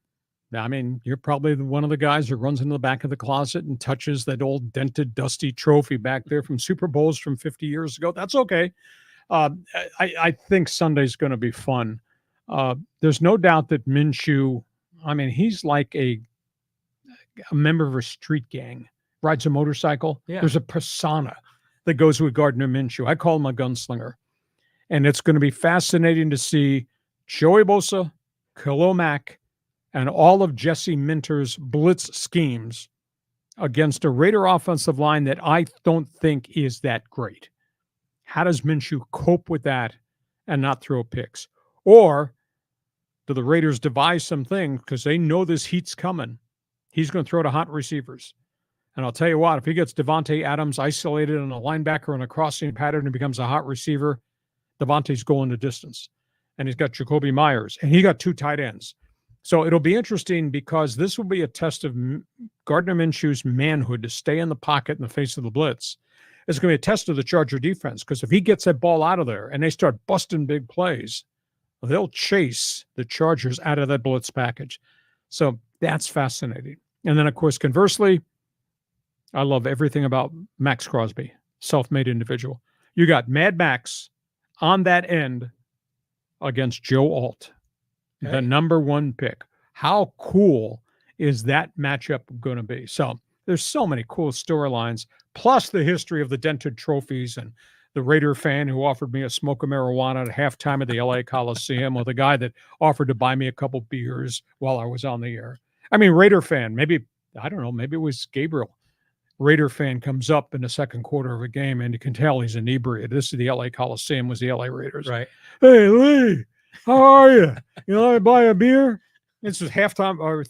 I mean, you're probably one of the guys who runs into the back of the closet and touches that old dented, dusty trophy back there from Super Bowls from 50 years ago. That's okay. I think Sunday's going to be fun. There's no doubt that Minshew, I mean, he's like a member of a street gang, rides a motorcycle. Yeah. There's a persona that goes with Gardner Minshew. I call him a gunslinger. And it's going to be fascinating to see Joey Bosa, Khalil Mack, and all of Jesse Minter's blitz schemes against a Raider offensive line that I don't think is that great. How does Minshew cope with that and not throw picks? Or do the Raiders devise something, because they know this heat's coming? He's going to throw to hot receivers. And I'll tell you what, if he gets Devontae Adams isolated on a linebacker on a crossing pattern and becomes a hot receiver, Devontae's going the distance. And he's got Jacoby Myers, and he got 2 tight ends. So it'll be interesting, because this will be a test of Gardner Minshew's manhood to stay in the pocket in the face of the blitz. It's going to be a test of the Charger defense, because if he gets that ball out of there and they start busting big plays, they'll chase the Chargers out of that blitz package. So that's fascinating. And then, of course, conversely, I love everything about Max Crosby, self-made individual. You got Mad Max on that end against Joe Alt, the number 1 pick. How cool is that matchup going to be? So there's so many cool storylines, plus the history of the dented trophies and the Raider fan who offered me a smoke of marijuana at halftime at the LA Coliseum, or the guy that offered to buy me a couple beers while I was on the air. I mean, Raider fan, maybe, I don't know, maybe it was Gabriel. Raider fan comes up in the second quarter of a game, and you can tell he's inebriated. This is the LA Coliseum, was the LA Raiders. Right. Hey, Lee, how are you? You know, I buy a beer? This is halftime or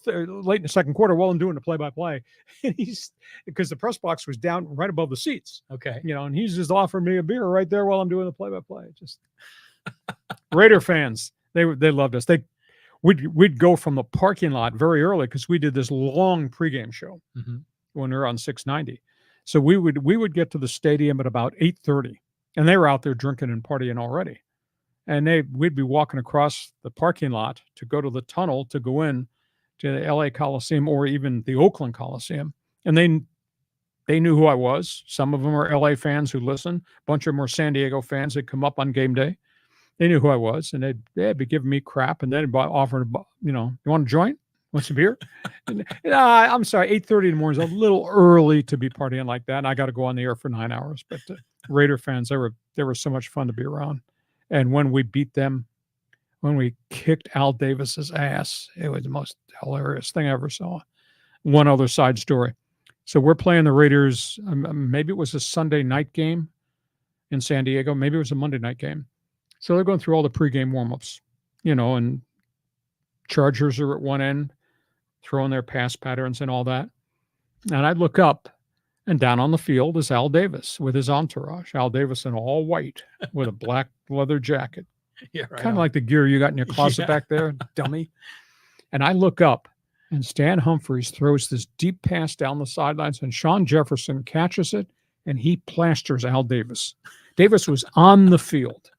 late in the second quarter while I'm doing the play-by-play. And because the press box was down right above the seats. Okay. You know, and he's just offering me a beer right there while I'm doing the play-by-play. Just Raider fans, they loved us. We'd go from the parking lot very early, because we did this long pregame show when we were on 690. So we would get to the stadium at about 8:30, and they were out there drinking and partying already. And we'd be walking across the parking lot to go to the tunnel to go in to the LA Coliseum, or even the Oakland Coliseum. And they knew who I was. Some of them are LA fans who listen. A bunch of them were San Diego fans that come up on game day. They knew who I was, and they'd be giving me crap, and then offering, you want a joint? Want some beer? I'm sorry, 8:30 in the morning is a little early to be partying like that. And I got to go on the air for 9 hours. But Raider fans, they were so much fun to be around. And when we beat them, when we kicked Al Davis's ass, it was the most hilarious thing I ever saw. One other side story. So we're playing the Raiders. Maybe it was a Sunday night game in San Diego. Maybe it was a Monday night game. So they're going through all the pregame warmups, and Chargers are at one end, throwing their pass patterns and all that. And I look up, and down on the field is Al Davis with his entourage. Al Davis in all white with a black leather jacket. Yeah, right. Kind of like the gear you got in your closet back there, dummy. And I look up, and Stan Humphries throws this deep pass down the sidelines, and Sean Jefferson catches it, and he plasters Al Davis. Davis was on the field,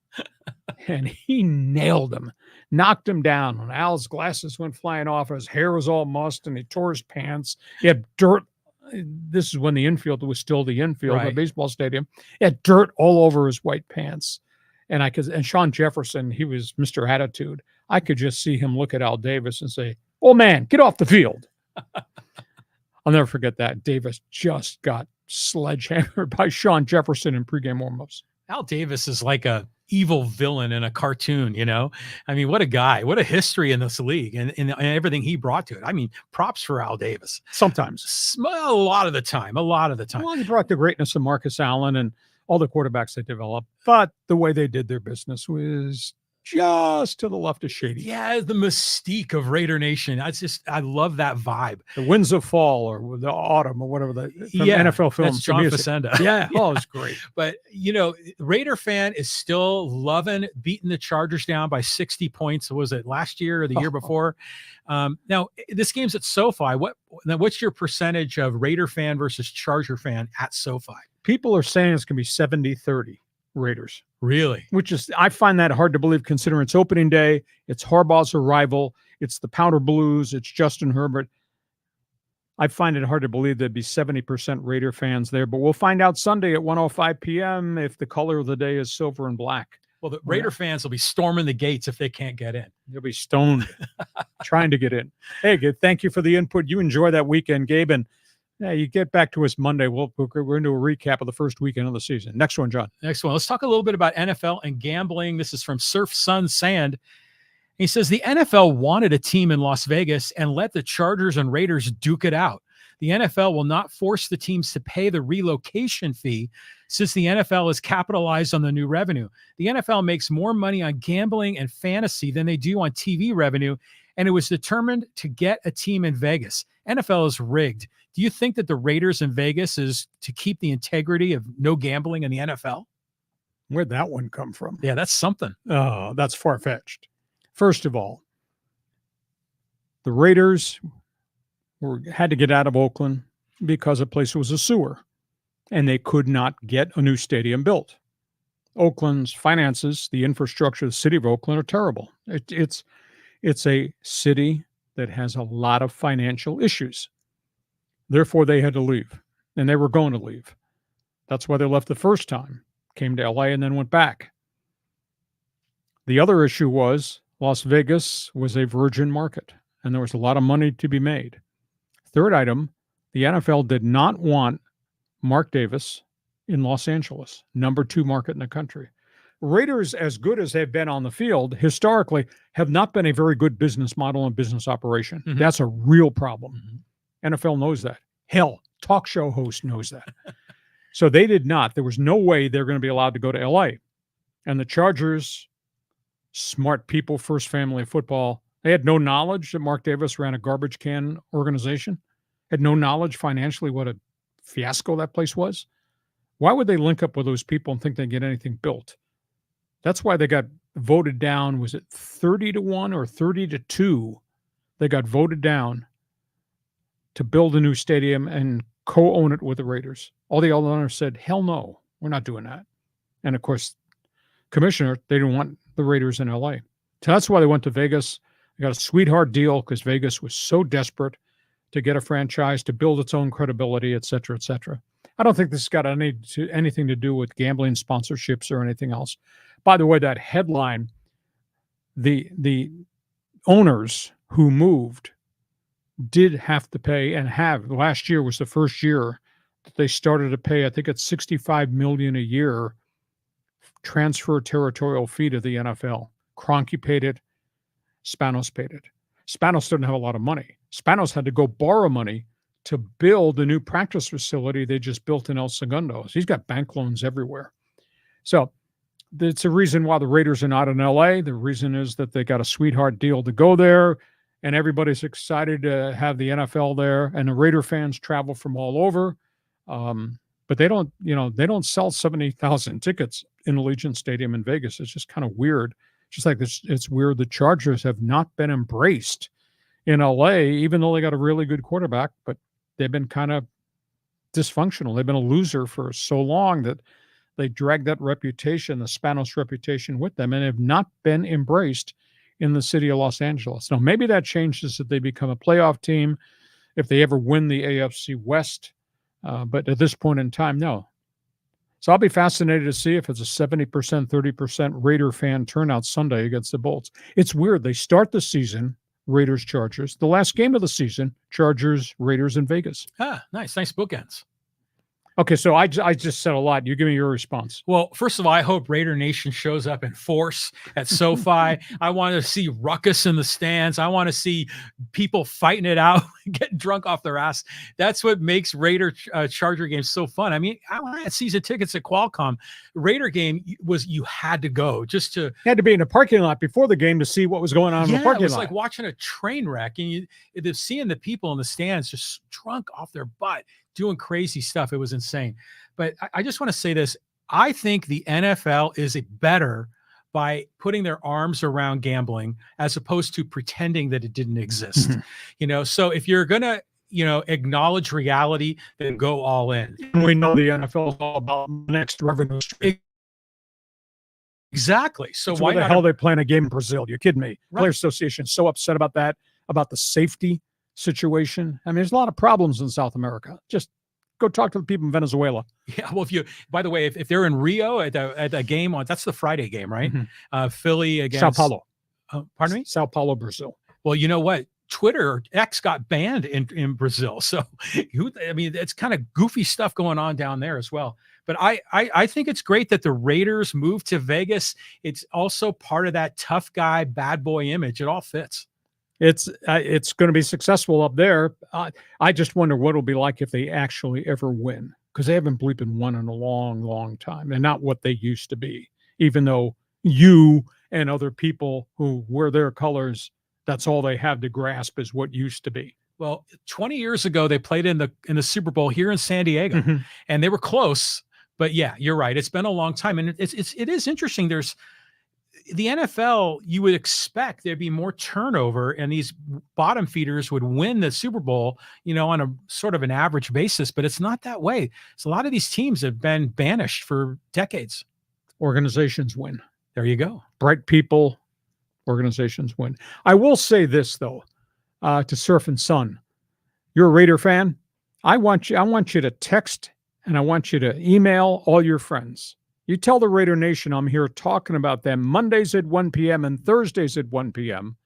and he nailed him. knocked him down. And Al's glasses went flying off. His hair was all mussed, and he tore his pants. He had dirt. This is when the infield was still the infield of the baseball stadium. He had dirt all over his white pants. And Sean Jefferson, he was Mr. Attitude. I could just see him look at Al Davis and say, "Oh man, get off the field." I'll never forget that. Davis just got sledgehammered by Sean Jefferson in pregame warmups. Al Davis is like a evil villain in a cartoon, you know? I mean, what a guy, what a history in this league and everything he brought to it. I mean, props for Al Davis. Sometimes. A lot of the time. Well, he brought the greatness of Marcus Allen and all the quarterbacks they developed, but the way they did their business was just to the left of shady. Yeah, the mystique of Raider Nation. I love that vibe. The winds of fall or the autumn or whatever NFL films. That's John Facenda. Yeah. Oh, it's great. But, you know, Raider fan is still loving beating the Chargers down by 60 points. Was it last year or the year before? Now, this game's at SoFi. What's your percentage of Raider fan versus Charger fan at SoFi? People are saying it's going to be 70-30 Raiders. Really? Which is, I find that hard to believe considering it's opening day. It's Harbaugh's arrival. It's the Powder Blues. It's Justin Herbert. I find it hard to believe there'd be 70% Raider fans there, but we'll find out Sunday at 1:05 p.m. if the color of the day is silver and black. Well, the Raider fans will be storming the gates if they can't get in. They'll be stoned trying to get in. Hey, Gabe, thank you for the input. You enjoy that weekend, Gabe, and you get back to us Monday. We're going to do a recap of the first weekend of the season. Next one, John. Next one. Let's talk a little bit about NFL and gambling. This is from Surf Sun Sand. He says the NFL wanted a team in Las Vegas and let the Chargers and Raiders duke it out. The NFL will not force the teams to pay the relocation fee since the NFL is capitalized on the new revenue. The NFL makes more money on gambling and fantasy than they do on TV revenue, and it was determined to get a team in Vegas. NFL is rigged. Do you think that the Raiders in Vegas is to keep the integrity of no gambling in the NFL? Where'd that one come from? Yeah, that's something. Oh, that's far-fetched. First of all, the Raiders had to get out of Oakland because the place was a sewer, and they could not get a new stadium built. Oakland's finances, the infrastructure of the city of Oakland are terrible. It's a city that has a lot of financial issues. Therefore, they had to leave, and they were going to leave. That's why they left the first time, came to LA, and then went back. The other issue was Las Vegas was a virgin market, and there was a lot of money to be made. Third item, the NFL did not want Mark Davis in Los Angeles, number 2 market in the country. Raiders, as good as they've been on the field, historically have not been a very good business model and business operation. Mm-hmm. That's a real problem. Mm-hmm. NFL knows that. Hell, talk show host knows that. So they did not. There was no way they're going to be allowed to go to LA. And the Chargers, smart people, first family of football, they had no knowledge that Mark Davis ran a garbage can organization, had no knowledge financially what a fiasco that place was. Why would they link up with those people and think they get anything built? That's why they got voted down. Was it 30-1 or 30-2? They got voted down to build a new stadium and co-own it with the Raiders. All the other owners said, hell no, we're not doing that. And of course, commissioner, they didn't want the Raiders in LA. So that's why they went to Vegas. They got a sweetheart deal because Vegas was so desperate to get a franchise, to build its own credibility, et cetera, et cetera. I don't think this has got anything to do with gambling sponsorships or anything else. By the way, that headline, the owners who moved did have to pay and have. Last year was the first year that they started to pay, I think it's $65 million a year transfer territorial fee to the NFL. Kroenke paid it. Spanos paid it. Spanos didn't have a lot of money. Spanos had to go borrow money to build the new practice facility they just built in El Segundo. So he's got bank loans everywhere. So it's a reason why the Raiders are not in LA. The reason is that they got a sweetheart deal to go there, and everybody's excited to have the NFL there, and the Raider fans travel from all over. But they don't sell 70,000 tickets in Allegiant Stadium in Vegas. It's just kind of weird. Just like this, it's weird the Chargers have not been embraced in LA, even though they got a really good quarterback, but they've been kind of dysfunctional. They've been a loser for so long that they dragged that reputation, the Spanos reputation, with them, and have not been embraced in the city of Los Angeles. Now, maybe that changes if they become a playoff team, if they ever win the AFC West. But at this point in time, no. So I'll be fascinated to see if it's a 70%, 30% Raider fan turnout Sunday against the Bolts. It's weird. They start the season, Raiders, Chargers. The last game of the season, Chargers, Raiders in Vegas. Ah, nice. Nice bookends. Okay, so I just said a lot. You give me your response. Well, first of all, I hope Raider Nation shows up in force at SoFi. I want to see ruckus in the stands. I want to see people fighting it out, getting drunk off their ass. That's what makes Raider Charger games so fun. I mean, I had season tickets at Qualcomm. Raider game was you had to go just to. You had to be in the parking lot before the game to see what was going on in the parking lot. It was like watching a train wreck, and seeing the people in the stands just drunk off their butt, doing crazy stuff. It was insane. But I just want to say this. I think the NFL is better by putting their arms around gambling as opposed to pretending that it didn't exist. So if you're going to, acknowledge reality, then go all in. We know the NFL is all about the next revenue stream. Exactly. So why the hell they playing a game in Brazil? You kidding me? Right. Player Association is so upset about that, about the safety situation. I mean, there's a lot of problems in South America. Just go talk to the people in Venezuela. Yeah. Well, by the way, if they're in Rio at a game that's the Friday game, right? Philly against Sao Paulo. Pardon me? Sao Paulo, Brazil. Well, you know what? Twitter or X got banned in Brazil. So it's kind of goofy stuff going on down there as well. But I think it's great that the Raiders moved to Vegas. It's also part of that tough guy, bad boy image. It all fits. It's going to be successful up there. I just wonder what it'll be like if they actually ever win, because they haven't bleeping won in a long, long time, and not what they used to be. Even though you and other people who wear their colors, that's all they have to grasp is what used to be. Well, 20 years ago, they played in the Super Bowl here in San Diego, and they were close. But yeah, you're right. It's been a long time, and it is interesting. There's the NFL, you would expect there'd be more turnover and these bottom feeders would win the Super Bowl, on a sort of an average basis, but it's not that way. So a lot of these teams have been banished for decades. Organizations win. There you go. Bright people, organizations win. I will say this though, to Surf and Sun, you're a Raider fan. I want you to text and I want you to email all your friends. You tell the Raider Nation I'm here talking about them Mondays at 1 p.m. and Thursdays at 1 p.m.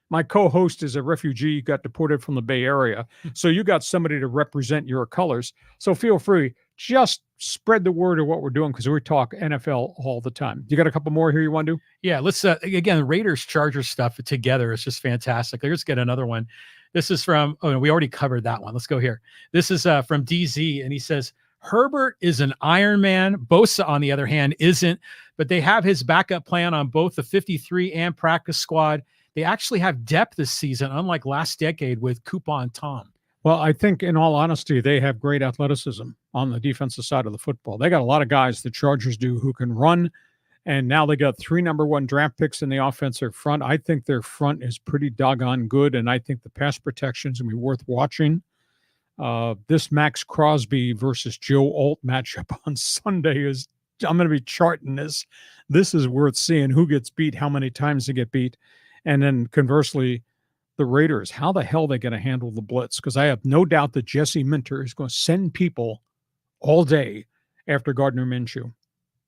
My co-host is a refugee, got deported from the Bay Area. So you got somebody to represent your colors. So feel free, just spread the word of what we're doing, because we talk NFL all the time. You got a couple more here you want to do? Yeah, let's, again, Raiders Chargers stuff together is just fantastic. Let's get another one. This is from, we already covered that one. Let's go here. This is from DZ, and he says, Herbert is an Iron Man. Bosa, on the other hand, isn't, but they have his backup plan on both the 53 and practice squad. They actually have depth this season, unlike last decade with Coupon Tom. Well, I think in all honesty, they have great athleticism on the defensive side of the football. They got a lot of guys, the Chargers do, who can run, and now they got 3 number 1 draft picks in the offensive front. I think their front is pretty doggone good, and I think the pass protection is going to be worth watching. This Max Crosby versus Joe Alt matchup on Sunday is, I'm going to be charting this. This is worth seeing who gets beat, how many times they get beat. And then conversely, the Raiders, how the hell are they going to handle the blitz? Because I have no doubt that Jesse Minter is going to send people all day after Gardner Minshew.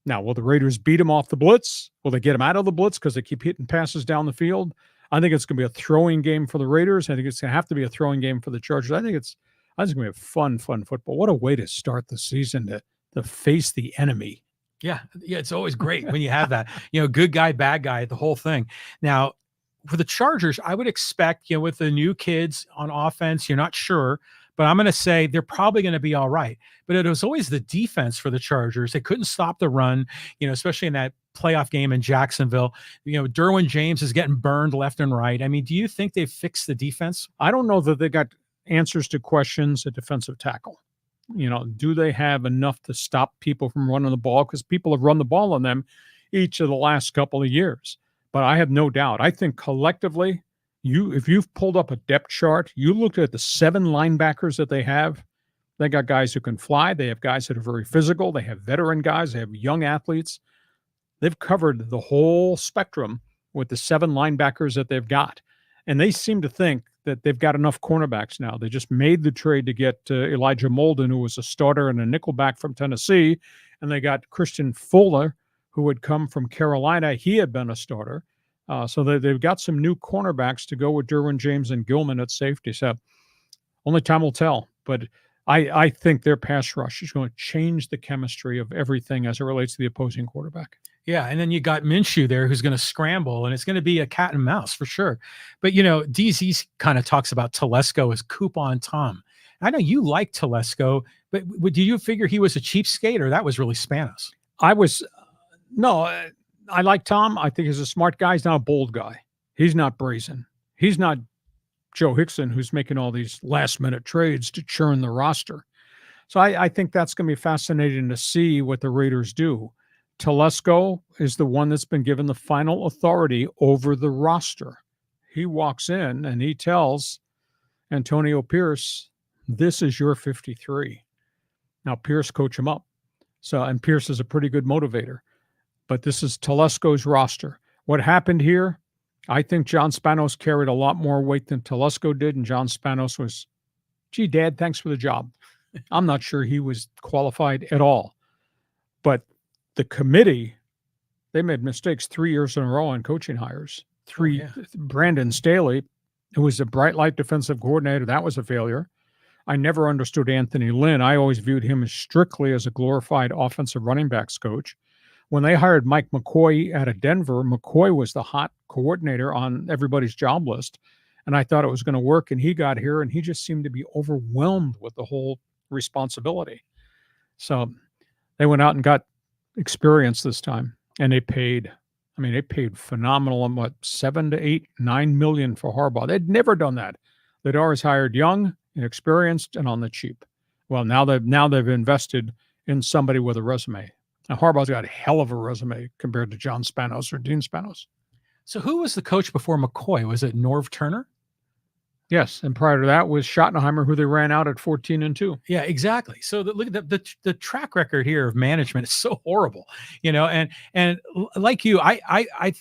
Now, will the Raiders beat him off the blitz? Will they get him out of the blitz because they keep hitting passes down the field? I think it's going to be a throwing game for the Raiders. I think it's going to have to be a throwing game for the Chargers. I think it's going to be a fun football. What a way to start the season to face the enemy. Yeah, it's always great when you have that. Good guy, bad guy, the whole thing. Now, for the Chargers, I would expect, with the new kids on offense, you're not sure, but I'm going to say they're probably going to be all right. But it was always the defense for the Chargers. They couldn't stop the run, especially in that playoff game in Jacksonville. Derwin James is getting burned left and right. I mean, do you think they've fixed the defense? I don't know that they got answers to questions at defensive tackle. Do they have enough to stop people from running the ball? Because people have run the ball on them each of the last couple of years. But I have no doubt. I think collectively, if you've pulled up a depth chart, you looked at the 7 linebackers that they have. They got guys who can fly. They have guys that are very physical. They have veteran guys. They have young athletes. They've covered the whole spectrum. with the 7 linebackers that they've got. And they seem to think that they've got enough cornerbacks now. They just made the trade to get Elijah Molden, who was a starter and a nickelback from Tennessee. And they got Christian Fuller, who had come from Carolina. He had been a starter. So they've got some new cornerbacks to go with Derwin James and Gilman at safety. So only time will tell. But I think their pass rush is going to change the chemistry of everything as it relates to the opposing quarterback. Yeah, and then you got Minshew there who's going to scramble, and it's going to be a cat and mouse for sure. But, DZ kind of talks about Telesco as Coupon Tom. I know you like Telesco, but do you figure he was a cheapskate, or that was really Spanos? I like Tom. I think he's a smart guy. He's not a bold guy. He's not brazen. He's not Joe Hickson, who's making all these last-minute trades to churn the roster. So I think that's going to be fascinating to see what the Raiders do. Telesco is the one that's been given the final authority over the roster. He walks in and he tells Antonio Pierce, this is your 53. Now, Pierce coach him up. And Pierce is a pretty good motivator. But this is Telesco's roster. What happened here, I think John Spanos carried a lot more weight than Telesco did, and John Spanos was, gee, Dad, thanks for the job. I'm not sure he was qualified at all. But the committee, they made mistakes 3 years in a row on coaching hires. Brandon Staley, who was a bright light defensive coordinator, that was a failure. I never understood Anthony Lynn. I always viewed him as strictly as a glorified offensive running backs coach. When they hired Mike McCoy out of Denver, McCoy was the hot coordinator on everybody's job list. And I thought it was going to work. And he got here and he just seemed to be overwhelmed with the whole responsibility. So they went out and got experience this time. And they paid phenomenal, $7 to $8, $9 million for Harbaugh. They'd never done that. They'd always hired young, inexperienced, and on the cheap. Well, now they've invested in somebody with a resume. Now, Harbaugh's got a hell of a resume compared to John Spanos or Dean Spanos. So who was the coach before McCoy? Was it Norv Turner? Yes, and prior to that was Schottenheimer, who they ran out at 14-2. Yeah, exactly. So look at the track record here of management is so horrible, and like you, I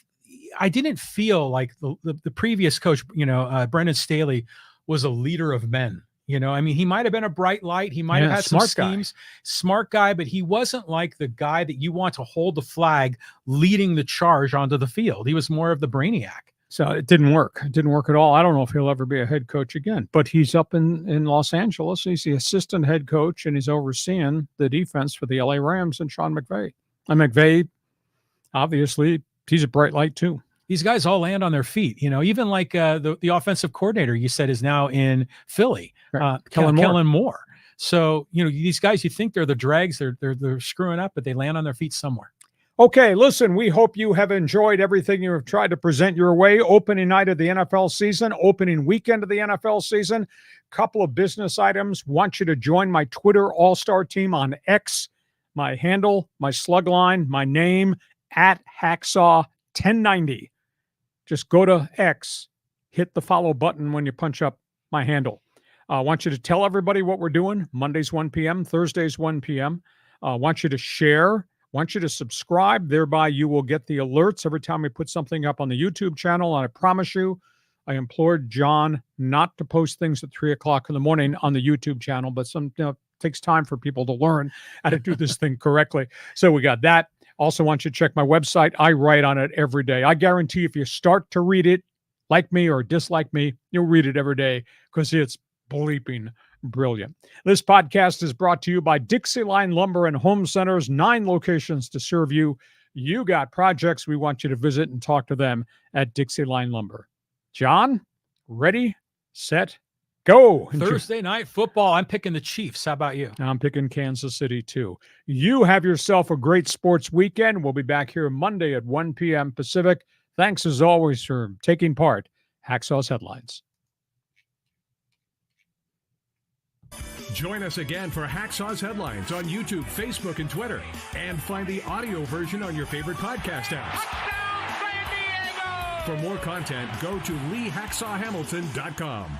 didn't feel like the previous coach, Brendan Staley, was a leader of men. He might have been a bright light. He might have had some schemes, smart guy, but he wasn't like the guy that you want to hold the flag leading the charge onto the field. He was more of the brainiac. So it didn't work. It didn't work at all. I don't know if he'll ever be a head coach again, but he's up in Los Angeles. He's the assistant head coach, and he's overseeing the defense for the LA Rams and Sean McVay. And McVay, obviously, he's a bright light too. These guys all land on their feet, even like the offensive coordinator you said is now in Philly, right. Kellen Moore. So, these guys, you think they're the dregs, they're screwing up, but they land on their feet somewhere. Okay, listen, we hope you have enjoyed everything you have tried to present your way. Opening night of the NFL season, opening weekend of the NFL season, couple of business items. Want you to join my Twitter all-star team on X. My handle, my slug line, my name, @Hacksaw1090. Just go to X, hit the follow button when you punch up my handle. I want you to tell everybody what we're doing. Mondays, 1 p.m., Thursdays, 1 p.m. Want you to share. Want you to subscribe. Thereby, you will get the alerts every time we put something up on the YouTube channel. And I promise you, I implored John not to post things at 3 o'clock in the morning on the YouTube channel, but it takes time for people to learn how to do this thing correctly. So we got that. Also want you to check my website. I write on it every day. I guarantee if you start to read it, like me or dislike me, you'll read it every day because it's bleeping brilliant. This podcast is brought to you by DIXIELINE Lumber and Home Centers, 9 locations to serve you. You got projects. We want you to visit and talk to them at DIXIELINE Lumber. John, ready, set, go. Thursday night football. I'm picking the Chiefs. How about you? I'm picking Kansas City too. You have yourself a great sports weekend. We'll be back here Monday at 1 p.m. Pacific. Thanks as always for taking part. Hacksaw's Headlines. Join us again for Hacksaw's Headlines on YouTube, Facebook, and Twitter. And find the audio version on your favorite podcast apps. For more content, go to LeeHacksawHamilton.com.